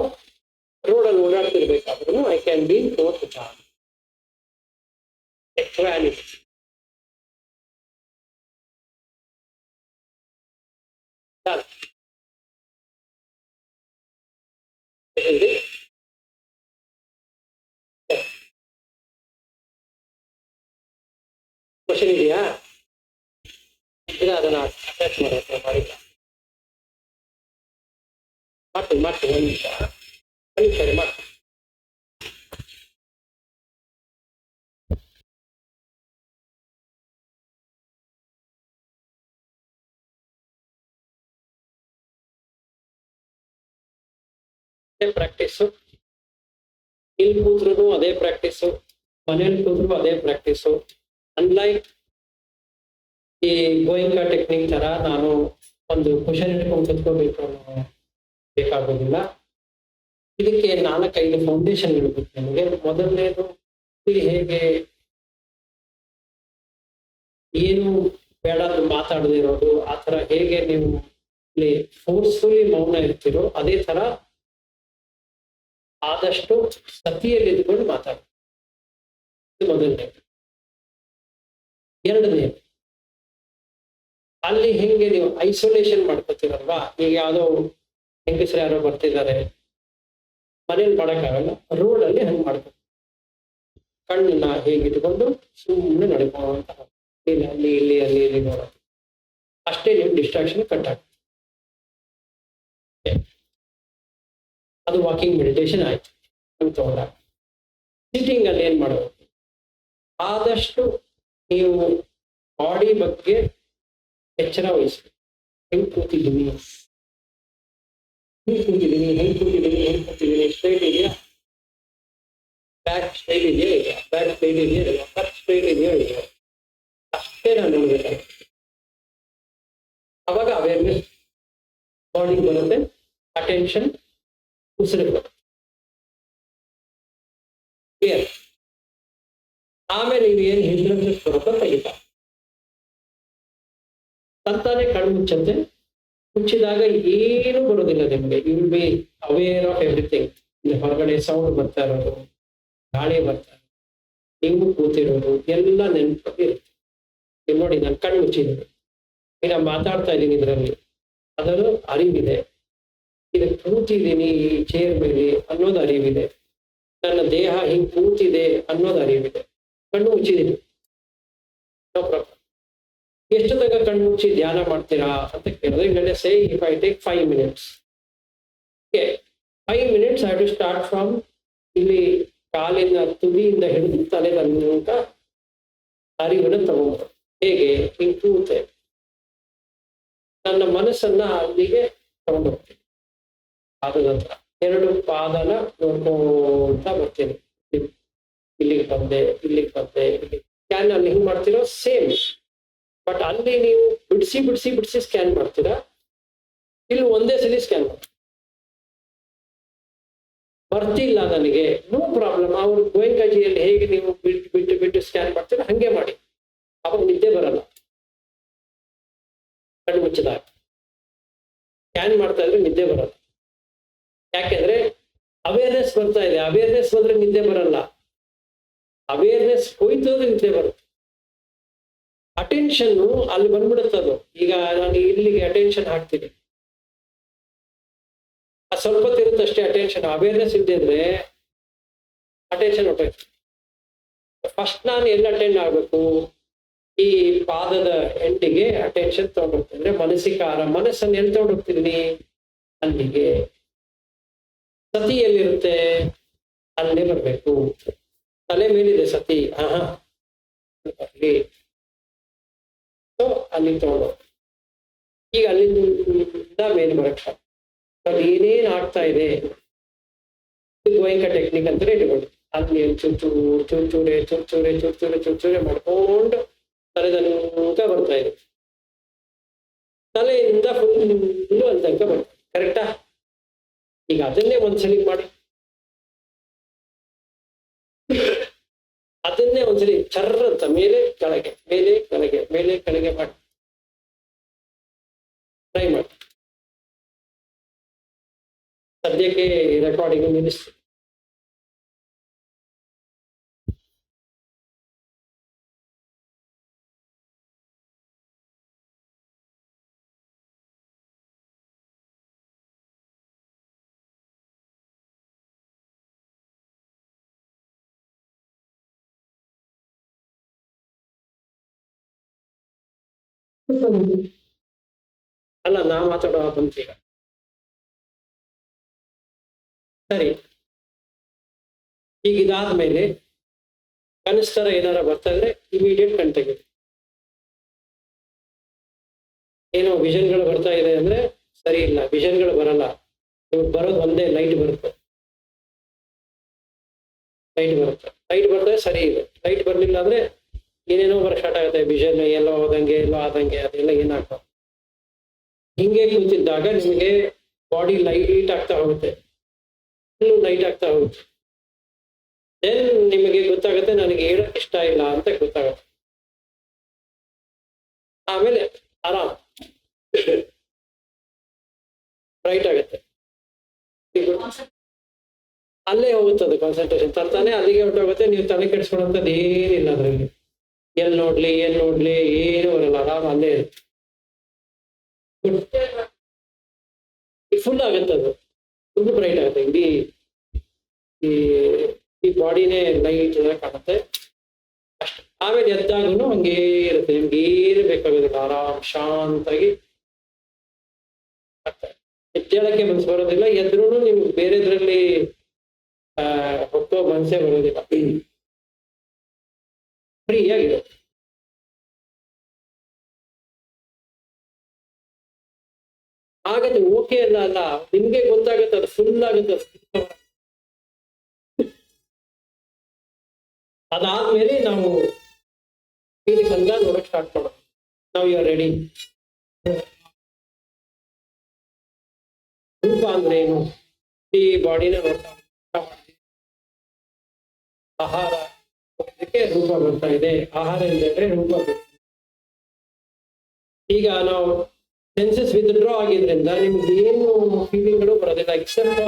ರೋಡಲ್ಲಿ ಓಡಾಡ್ತಿರ್ಬೇಕಾದ್ರೂ ಐ ಕ್ಯಾನ್ ಬಿ ಫೋರ್ತ್ ಧ್ಯಾನ. ಎಕ್ವಾನಿಟಿ. ಕ್ವಶನ್ ಇದೆಯಾ? ಅದನ್ನ ಅಟ್ಯಾಚ್ ಮಾಡುತ್ತೆ ಮಾಡಿಲ್ಲ. ಮಾಡ್ತೀನಿ ಒಂದು ನಿಮಿಷ ಮಾಡಿ. ಪ್ರಾಕ್ಟೀಸು, ಇಲ್ಲಿ ಕೂತ್ರು ಅದೇ ಪ್ರಾಕ್ಟೀಸು, ಮನೇಲಿ ಕೂತ್ರು ಅದೇ ಪ್ರಾಕ್ಟೀಸು. ಅನ್ಲೈಕ್ ಈ ಗೋಯಿಂಕಾ ಟೆಕ್ನಿಕ್ ತರ ನಾನು ಒಂದು ಕ್ವಶನ್ ಇಟ್ಕೊಂಡು ಕುತ್ಕೋಬೇಕು ಅನ್ನೋ ಬೇಕಾಗೋದಿಲ್ಲ. ಇದಕ್ಕೆ 4-5 ಫೌಂಡೇಶನ್ ಇರಬೇಕು ನಿಮಗೆ. ಮೊದಲನೇದು ಹೇಗೆ ಏನು ಬೇಡ ಮಾತಾಡದೇ ಇರೋದು, ಆ ತರ ಹೇಗೆ ನೀವು ಇಲ್ಲಿ ಫೋರ್ಸ್ಫುಲಿ ಮೌನ ಇರ್ತೀರೋ ಅದೇ ತರ ಆದಷ್ಟು ಸತಿಯಲ್ಲಿ ಇದ್ಕೊಂಡು ಮಾತಾಡಿ. ಇದು ಮೊದಲನೇ. ಎರಡನೇ, ಅಲ್ಲಿ ಹೆಂಗೆ ನೀವು ಐಸೋಲೇಷನ್ ಮಾಡ್ಕೊತೀರಲ್ವಾ, ಈಗ ಯಾವ್ದೋ ಹೆಂಗಸರು ಯಾರೋ ಬರ್ತಿದ್ದಾರೆ, ಮನೇಲಿ ಮಾಡಕ್ಕಾಗಲ್ಲ, ರೋಡ್ ಅಲ್ಲಿ ಹಂಗೆ ಮಾಡ್ಬೇಕು. ಕಣ್ಣನ್ನ ಹೇಗಿಟ್ಕೊಂಡು ಸುಮ್ಮನೆ ನಡ್ಕೊಂತ ಅಲ್ಲಿ ಇಲ್ಲಿ ನೋಡೋದು. ಅಷ್ಟೇ ನೀವು ಡಿಸ್ಟ್ರಾಕ್ಷನ್ ಕಟ್ ಆಗ್ತದೆ. ಅದು ವಾಕಿಂಗ್ ಮೆಡಿಟೇಷನ್ ಆಯ್ತು. ನೀವು ತಗೊಂಡಾಗ ಸಿಟ್ಟಿಂಗ್ ಅಲ್ಲಿ ಏನ್ ಮಾಡಬೇಕು, ಆದಷ್ಟು ನೀವು ಬಾಡಿ ಬಗ್ಗೆ ಎಚ್ಚರ ವಹಿಸ್ಬೇಕು. ಹೆಂಗ್ ಕೂತಿದ್ದೀನಿ, ಸ್ಟ್ರೈಟ್ ಇದೆಯಾ, ಬ್ಯಾಕ್ ಸ್ಟ್ರೈಟ್ ಇದೆಯಾ ಇಲ್ಲ, ಬ್ಯಾಕ್ ಸ್ಟ್ರೈಟ್ ಇದೆಯಾ ಇಲ್ಲ, ಕಟ್ ಸ್ಟ್ರೈಟ್ ಇದೆಯಾ ಇಲ್ಲ, ಅಷ್ಟೇ ನಾನು ನೋಡ್ಬೇಕಾಗುತ್ತೆ. ಅವಾಗ ಅವೇರ್ನೆಸ್ ಬಾಡಿಗೆ ಬರುತ್ತೆ, ಅಟೆನ್ಷನ್ ಉಸಿರಿಗೆ ಬರುತ್ತೆ. ಆಮೇಲೆ ನೀವು ಏನು ಹಿಂಡ್ರೆನ್ಸಸ್ ಬರುತ್ತೋ ತೆಗಿತಾ ತಂತಾನೆ ಕಣ್ಣು ಮುಚ್ಚಂತೆ. ಮುಚ್ಚಿದಾಗ ಏನು ಬರೋದಿಲ್ಲ ನಿಮಗೆ. You will be aware of everything. ಇಲ್ಲಿ ಹೊರಗಡೆ ಸೌಂಡ್ ಬರ್ತಾ ಇರೋದು, ಗಾಳಿ ಬರ್ತಾ ಇರೋದು, ನೀವು ಕೂತಿರೋದು ಎಲ್ಲ ನೆನಪಲ್ಲಿ ಇರುತ್ತೆ. ನೀವು ನೋಡಿ, ನಾನು ಕಣ್ಣು ಮುಚ್ಚಿದ್ದೀನಿ, ಈಗ ಮಾತಾಡ್ತಾ ಇದ್ದೀನಿ, ಇದರಲ್ಲಿ ಅದರ ಅರಿವಿದೆ. ಇದು ಕೂತಿದ್ದೀನಿ ಈ ಚೇರ್ ಮೇಲೆ ಅನ್ನೋದು ಅರಿವಿದೆ. ನನ್ನ ದೇಹ ಹಿಂಗ್ ಕೂತಿದೆ ಅನ್ನೋದು ಅರಿವಿದೆ. ಕಣ್ಣು ಮುಚ್ಚಿದ್ದೀನಿ, ನೋ ಪ್ರಾಬ್ಲಮ್. ಎಷ್ಟು ತನಕ ಕಣ್ಣು ಮುಚ್ಚಿ ಧ್ಯಾನ ಮಾಡ್ತೀರಾ ಅಂತ ಕೇಳಿದ್ರೆ, ಈಗ say if I take 5 minutes, 5 minutes I to start from ಇಲ್ಲಿ ಕಾಲಿನ ತುದಿಯಿಂದ ಹಿಡಿದು ತಲೆ ತನಕ ಅರಿವನ್ನು ತಗೊಂಡು ಹೇಗೆ ಹಿಂಗ್ ಕೂತೆ ನನ್ನ ಮನಸ್ಸನ್ನ ಅಲ್ಲಿಗೆ ತಗೊಂಡೋಗ್ತೀನಿ. ಆದ ನಂತರ 2 ಪಾದನ ನೋಡ್ಕೊಂತ ಬರ್ತೀನಿ. ಇಲ್ಲಿಗೆ ಬಂದೆ, ಇಲ್ಲಿಗೆ ಬಂದೆ, ಇಲ್ಲಿ ಸ್ಕ್ಯಾನ್ ಅಲ್ಲಿ ಹಿಂಗ್ ಮಾಡ್ತಿರೋ ಸೇಮ್. ಬಟ್ ಅಲ್ಲಿ ನೀವು ಬಿಡಿಸಿ ಬಿಡಿಸಿ ಬಿಡಿಸಿ ಸ್ಕ್ಯಾನ್ ಮಾಡ್ತೀರಾ, ಇಲ್ಲಿ ಒಂದೇ ಸಲ ಸ್ಕ್ಯಾನ್ ಮಾಡ್ತೀರಾ. ಬರ್ತಿಲ್ಲ ನನಗೆ, ನೋ ಪ್ರಾಬ್ಲಮ್. ಅವ್ರು ಗೋಯಂಕಾಜಿಯಲ್ಲಿ ಹೇಗೆ ನೀವು ಬಿಟ್ಟು ಬಿಟ್ಟು ಬಿಟ್ಟು ಸ್ಕ್ಯಾನ್ ಮಾಡ್ತೀರಾ ಹಂಗೆ ಮಾಡಿ. ಅವಾಗ ನಿದ್ದೆ ಬರಲ್ಲ. ಕಣ್ಣು ಮುಚ್ಚಿದಾಗ ಸ್ಕ್ಯಾನ್ ಮಾಡ್ತಾ ಇದ್ರೆ ನಿದ್ದೆ ಬರಲ್ಲ. ಯಾಕೆಂದ್ರೆ ಅವೇರ್ನೆಸ್ ಬರ್ತಾ ಇದೆ. ಅವೇರ್ನೆಸ್ ಬಂದ್ರೆ ನಿದ್ದೆ ಬರಲ್ಲ. ಅವೇರ್ನೆಸ್ ಹೋಯ್ತಂದ್ರೆ ನಿದ್ದೆ ಬರುತ್ತೆ. ಅಟೆನ್ಷನ್ ಅಲ್ಲಿ ಬಂದ್ಬಿಡುತ್ತದು. ಈಗ ನಾನು ಇಲ್ಲಿಗೆ ಅಟೆನ್ಷನ್ ಹಾಕ್ತೀನಿ, ಸ್ವಲ್ಪ ತಿರುತ್ತೆ ಅಷ್ಟೇ ಅಟೆನ್ಷನ್. ಅವೇರ್ನೆಸ್ ಇದ್ದಿದ್ರೆ ಅಟೆನ್ಷನ್ ಹೊಟ್ಟೋಯ್ತು. ಫಸ್ಟ್ ನಾನು ಎಲ್ಲಿ ಅಟೆಂಡ್ ಆಗ್ಬೇಕು, ಈ ಪಾದದ ಎಂಟಿಗೆ ಅಟೆನ್ಷನ್ ತಗೊಂಡೋಗ್ತೀನಿ. ಅಂದ್ರೆ ಮನಸ್ಸಿಕಾರ, ಮನಸ್ಸನ್ನು ಎಲ್ಲಿ ತಗೊಂಡೋಗ್ತೀನಿ, ಅಲ್ಲಿಗೆ. ಸತಿ ಎಲ್ಲಿರುತ್ತೆ, ಅಲ್ಲೇ ಬರ್ಬೇಕು. ತಲೆ ಮೇಲಿದೆ ಸತಿ, ಬರ್ಲಿ. ಸೊ ಅಲ್ಲಿ ತಗೊಂಡು ಈಗ ಅಲ್ಲಿಂದ ಮೇಲೆ ಬರಕ್ಕೆ ಅಲ್ಲಿ ಏನೇನ್ ಆಗ್ತಾ ಇದೆ, ಗೋಯಂಕ ಟೆಕ್ನಿಕ್ ಅಂತಾನೆ ಇಟ್ಕೊಂಡು ಅಲ್ಲಿ ಚೂಚೂರೆ ಚೂಚೂರೆ ಚೂಚೂರೆ ಚೂಚೂರೆ ಚೂಚೂರೆ ಮಾಡ್ಕೊಂಡು ತಲೆದನಕ ಬರ್ತಾ ಇದೆ. ತಲೆಯಿಂದ ಫುಲ್ಲು ಅಲ್ಲಿ ತನಕ ಬರ್ತದೆ. ಕರೆಕ್ಟಾ? ಈಗ ಅದನ್ನೇ ಒಂದ್ಸಲಿ ಮಾಡಿ, ಅದನ್ನೇ ಒಂದ್ಸಲಿ ಚರ್ರ ಅಂತ ಮೇಲೆ ಕೆಳಗೆ ಮೇಲೆ ಕೆಳಗೆ ಮೇಲೆ ಕೆಳಗೆ ಮಾಡಿ ಟ್ರೈ ಮಾಡಿ. ಸದ್ಯಕ್ಕೆ ರೆಕಾರ್ಡಿಂಗ್ ನಿಲ್ಲಿಸ್ತೀವಿ. ಅಲ್ಲ, ನಾ ಮಾತಾಡೋ ಬಂತೀಗ. ಸರಿ, ಈಗ ಇದಾದ್ಮೇಲೆ ಕನಿಷ್ಠರ ಏನಾರ ಬರ್ತಾ ಇದ್ರೆ ಇಮಿಡಿಯೇಟ್ ಕಣ್ ತೆಗೀರಿ. ಏನೋ ವಿಷನ್ಗಳು ಬರ್ತಾ ಇದೆ ಅಂದ್ರೆ ಸರಿ ಇಲ್ಲ, ವಿಷನ್ಗಳು ಬರಲ್ಲ. ನಿಮ್ಗೆ ಬರೋದು ಒಂದೇ, ಲೈಟ್ ಬರುತ್ತೆ. ಲೈಟ್ ಬರುತ್ತೆ, ಲೈಟ್ ಬರ್ತದೆ ಸರಿ ಇದೆ. ಲೈಟ್ ಬರ್ಲಿಲ್ಲ ಅಂದ್ರೆ ಏನೇನೋ ಬರ ಸ್ಟಾರ್ಟ್ ಆಗುತ್ತೆ. ವಿಷನ್ ಎಲ್ಲೋ ಹೋದಂಗೆ ಎಲ್ಲೋ ಆದಂಗೆ ಅದೆಲ್ಲ ಏನಾಗ್ತದೆ. ಹಿಂಗೆ ಕೂತಿದ್ದಾಗ ನಿಮಗೆ ಬಾಡಿ ಲೈಟ್ ಆಗ್ತಾ ಹೋಗುತ್ತೆ, ಫುಲ್ ಲೈಟ್ ಆಗ್ತಾ ಹೋಗುತ್ತೆ. ದೆನ್ ನಿಮಗೆ ಗೊತ್ತಾಗುತ್ತೆ ನನಗೆ ಹೇಳಕ್ ಇಷ್ಟ ಇಲ್ಲ ಅಂತ ಗೊತ್ತಾಗುತ್ತೆ. ಆಮೇಲೆ ಆರಾಮ್ ರೈಟ್ ಆಗುತ್ತೆ. ಅಲ್ಲೇ ಹೋಗುತ್ತದೆ ಕಾನ್ಸಂಟ್ರೇಷನ್, ತಂತಾನೆ ಅಲ್ಲಿಗೆ ಹೊರಟೋಗುತ್ತೆ. ನೀವು ತಲೆ ಕೆಡಿಸ್ಕೊಳ್ಳೋಂಥದ್ದು ಏನಿಲ್ಲ ಅದರಲ್ಲಿ. ಎಲ್ಲಿ ನೋಡ್ಲಿ ಏನ್ ನೋಡ್ಲಿ ಏನು ಬರಲ್ಲ, ಆರಾಮ್ ಅಲ್ಲೇ ಇರುತ್ತೆ. ಫುಲ್ ಆಗುತ್ತೆ, ಅದು ಫುಲ್ ಬ್ರೈಟ್ ಆಗುತ್ತೆ. ಇಡೀ ಈ ಬಾಡಿನೇ ಲೈಟ್ ಕಾಣುತ್ತೆ ಅಷ್ಟು. ಆಮೇಲೆ ಎದ್ದಾಗೂ ಹಂಗೇ ಇರುತ್ತೆ, ನಿಮ್ಗೆ ಏನು ಬೇಕಾಗೋದಿಲ್ಲ. ಆರಾಮ್ ಶಾಂತಾಗಿ ಆಗ್ತದೆ. ಎದ್ದೇಳಕ್ಕೆ ಮನ್ಸು ಬರೋದಿಲ್ಲ, ಎದ್ರೂ ನಿಮ್ಗೆ ಬೇರೆದ್ರಲ್ಲಿ ಹೊತ್ತೋ ಮನ್ಸೇ ಬರೋದಿಲ್ಲ, ಫ್ರೀ ಆಗಿದೆ. ಆಗತ್ತೆ, ಓಕೆ ಅಲ್ಲ ಅಲ್ಲ, ನಿಮ್ಗೆ ಗೊತ್ತಾಗುತ್ತೆ, ಅದು ಫುಲ್ ಆಗುತ್ತೆ. ಅದಾದ್ಮೇಲೆ ನಾವು ಇದಕ್ಕಂದ ನೋಡಕ್ ಸ್ಟಾರ್ಟ್ ಮಾಡೋದು. ನಾವು ಯು ಆರ್ ರೆಡಿ. ರೂಪ ಅಂದ್ರೆ ಏನು? ಈ ಬಾಡಿನ ಆಹಾರ ಇದಕ್ಕೆ ರೂಪ ಬರ್ತಾ ಇದೆ. ಆಹಾರ ಇಲ್ಲದ್ರೆ ರೂಪ ಬರ್ತಾ ಇದೆ. ಈಗ ನಾವು ಸೆನ್ಸಸ್ ವಿತ್ಡ್ರಾ ಆಗಿದ್ರಿಂದ ನಿಮ್ಗೆ ಏನು ಫೀಲಿಂಗ್ಗಳು ಬರೋದಿಲ್ಲ, ಎಕ್ಸೆಪ್ಟ್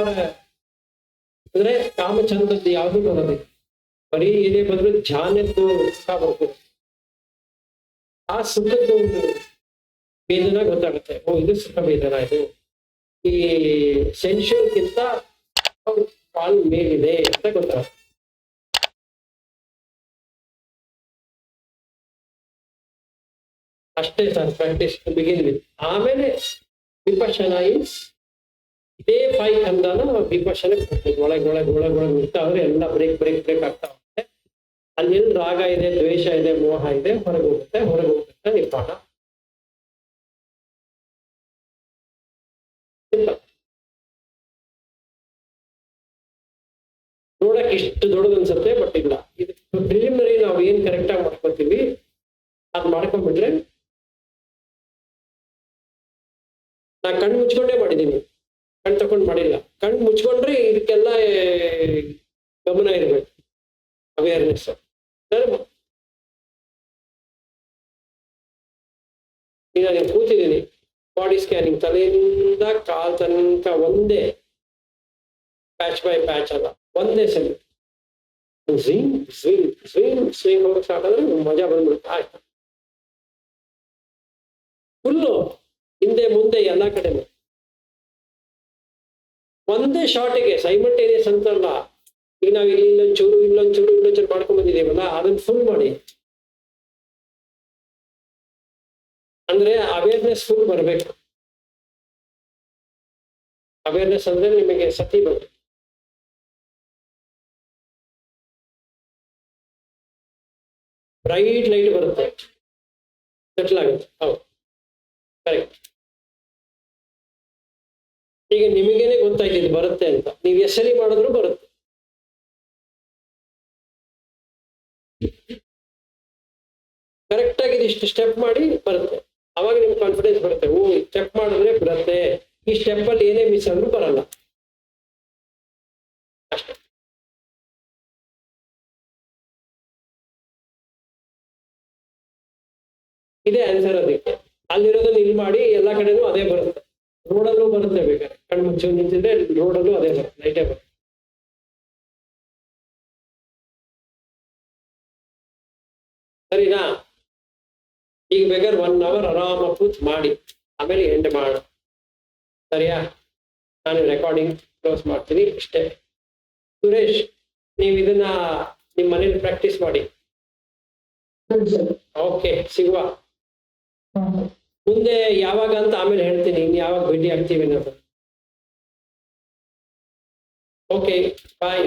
ಅಂದ್ರೆ ಕಾಮಚಂದದ್ದು ಯಾವ್ದು ಬರೋದಿಲ್ಲ. ಬರೀ ಏನೇ ಬಂದ್ರು ಧ್ಯಾನದ್ದು ಸುಖ ಬರ್ತದೆ. ಆ ಸುಖದ್ದು ಒಂದು ವೇದನ ಗೊತ್ತಾಗುತ್ತೆ. ಓ, ಇದು ಸುಖ ವೇದನ, ಇದು ಈ ಸೆನ್ಶುವಲ್ಗಿಂತ ಕಾಲ್ ಮೇಲಿದೆ ಅಂತ ಗೊತ್ತಾಗುತ್ತೆ. ಅಷ್ಟೇ sir practice to begin with. ಆಮೇಲೆ ವಿಪಶ್ಯನಾ ಇಸ್ ಇದೇ 5 ಕಂದಾನ ವಿಪಶ್ಯನಕ್ಕೆ ಹೋಗ್ತದೆ. ಒಳಗೆ ಇರ್ತಾ ಹೋದ್ರೆ ಎಲ್ಲ ಬ್ರೇಕ್ ಆಗ್ತಾ ಹೋಗುತ್ತೆ. ಅಲ್ಲಿ ರಾಗ ಇದೆ, ದ್ವೇಷ ಇದೆ, ಮೋಹ ಇದೆ, ಹೊರಗೆ ಹೋಗುತ್ತೆ ನಿರ್ಮಾಣ. ನೋಡಕ್ ಇಷ್ಟು ದೊಡ್ಡದು ಅನ್ಸುತ್ತೆ, ಬಟ್ ಇಲ್ಲ. ಇದು ಪ್ರಿಲಿಮಿನರಿ ನಾವು ಏನ್ ಕರೆಕ್ಟ್ ಆಗಿ ಮಾಡ್ಕೊತೀವಿ ಅದ್ ಮಾಡ್ಕೊಂಡ್ಬಿಟ್ರೆ. ನಾ ಕಣ್ಣು ಮುಚ್ಕೊಂಡೇ ಮಾಡಿದ್ದೀನಿ, ಕಣ್ ತಕೊಂಡ್ ಮಾಡಿಲ್ಲ. ಕಣ್ಣು ಮುಚ್ಕೊಂಡ್ರೆ ಇದಕ್ಕೆಲ್ಲ ಗಮನ ಇರ್ಬೇಕು, ಅವೇರ್ನೆಸ್. ಈಗ ನಾನು ಕೂತಿದ್ದೀನಿ, ಬಾಡಿ ಸ್ಕ್ಯಾನಿಂಗ್ ತಲೆಯಿಂದ ಕಾಲ್ ತನಕ ಒಂದೇ ಪ್ಯಾಚ್ ಬೈ ಪ್ಯಾಚ್ ಅಲ್ಲ, ಒಂದೇ ಸಲ ಸ್ವಿಂಗ್ ಹೋಗಕ್ ಸ್ಟಾರ್ಟ್ ಆದ್ರೆ ಮಜಾ ಬಂದ್ಬಿಡುತ್ತೆ. ಆಯ್ತು, ಫುಲ್ಲು ಹಿಂದೆ ಮುಂದೆ ಎಲ್ಲಾ ಕಡೆ ಒಂದೇ ಶಾರ್ಟಿಗೆ ಸೈಮಲ್ಟೇನಿಯಸ್ ಅಂತಲ್ಲ. ಈಗ ನಾವು ಇಲ್ಲಿ ಇಲ್ಲೊಂಚೂರು ಮಾಡ್ಕೊಂಡ್ ಬಂದಿದ್ದೀವಲ್ಲ, ಅದನ್ನ ಫುಲ್ ಮಾಡಿ. ಅಂದ್ರೆ ಅವೇರ್ನೆಸ್ ಫುಲ್ ಬರ್ಬೇಕು. ಅವೇರ್ನೆಸ್ ಅಂದ್ರೆ ನಿಮಗೆ ಸತಿ ಬರುತ್ತೆ. ಬ್ರೈಟ್ ಲೈಟ್ ಬರುತ್ತೆ, ಸೆಟ್ಲ್ ಆಗುತ್ತೆ. ಹೌದು, ಕರೆಕ್ಟ್. ಈಗ ನಿಮಗೇನೆ ಗೊತ್ತಾಯ್ತು ಇದು ಬರುತ್ತೆ ಅಂತ. ನೀವು ಎಷ್ಟು ಸರಿ ಮಾಡಿದ್ರು ಬರುತ್ತೆ. ಕರೆಕ್ಟ್ ಆಗಿ ಇಷ್ಟು ಸ್ಟೆಪ್ ಮಾಡಿ ಬರುತ್ತೆ. ಅವಾಗ ನಿಮ್ಗೆ ಕಾನ್ಫಿಡೆನ್ಸ್ ಬರುತ್ತೆ. ಓ, ಸ್ಟೆಪ್ ಮಾಡಿದ್ರೆ ಬರುತ್ತೆ, ಈ ಸ್ಟೆಪ್ ಅಲ್ಲಿ ಏನೇ ಮಿಸ್ ಆದ್ರೂ ಬರಲ್ಲ. ಅಷ್ಟೇ. ಇದೇ ಆನ್ಸರ್ ಅದಕ್ಕೆ. ಅಲ್ಲಿರೋದನ್ನ ಇಲ್ಲಿ ಮಾಡಿ, ಎಲ್ಲಾ ಕಡೆನೂ ಅದೇ ಬರುತ್ತೆ. ರೋಡಲ್ಲೂ ಬರುತ್ತೆ, ಬೇಕಾದ್ರೆ ಕಣ್ಣು ಮುಚ್ಚು ನಿಂತಿದ್ರೆ ರೋಡಲ್ಲೂ ಅದೇ ಬರುತ್ತೆ, ಲೈಟೇ ಬರುತ್ತೆ. ಸರಿನಾ? ಈಗ ಬೇಕಾದ್ರೆ 1 hour ಆರಾಮ ಕೂತ್ ಮಾಡಿ, ಆಮೇಲೆ ಎಂಡ್ ಮಾಡೋಣ. ಸರಿಯಾ? ನಾನು ರೆಕಾರ್ಡಿಂಗ್ ಕ್ಲೋಸ್ ಮಾಡ್ತೀನಿ. ಇಷ್ಟೇ. ಸುರೇಶ್, ನೀವು ಇದನ್ನ ನಿಮ್ಮ ಮನೇಲಿ ಪ್ರಾಕ್ಟೀಸ್ ಮಾಡಿ. ಓಕೆ, ಸಿಗುವ ಮುಂದೆ ಯಾವಾಗ ಅಂತ ಆಮೇಲೆ ಹೇಳ್ತೀನಿ. ಇನ್ನು ಯಾವಾಗ ಭೇಟಿ ಆಗ್ತೀವಿ ಅನ್ನೋದು. ಓಕೆ, ಬಾಯ್.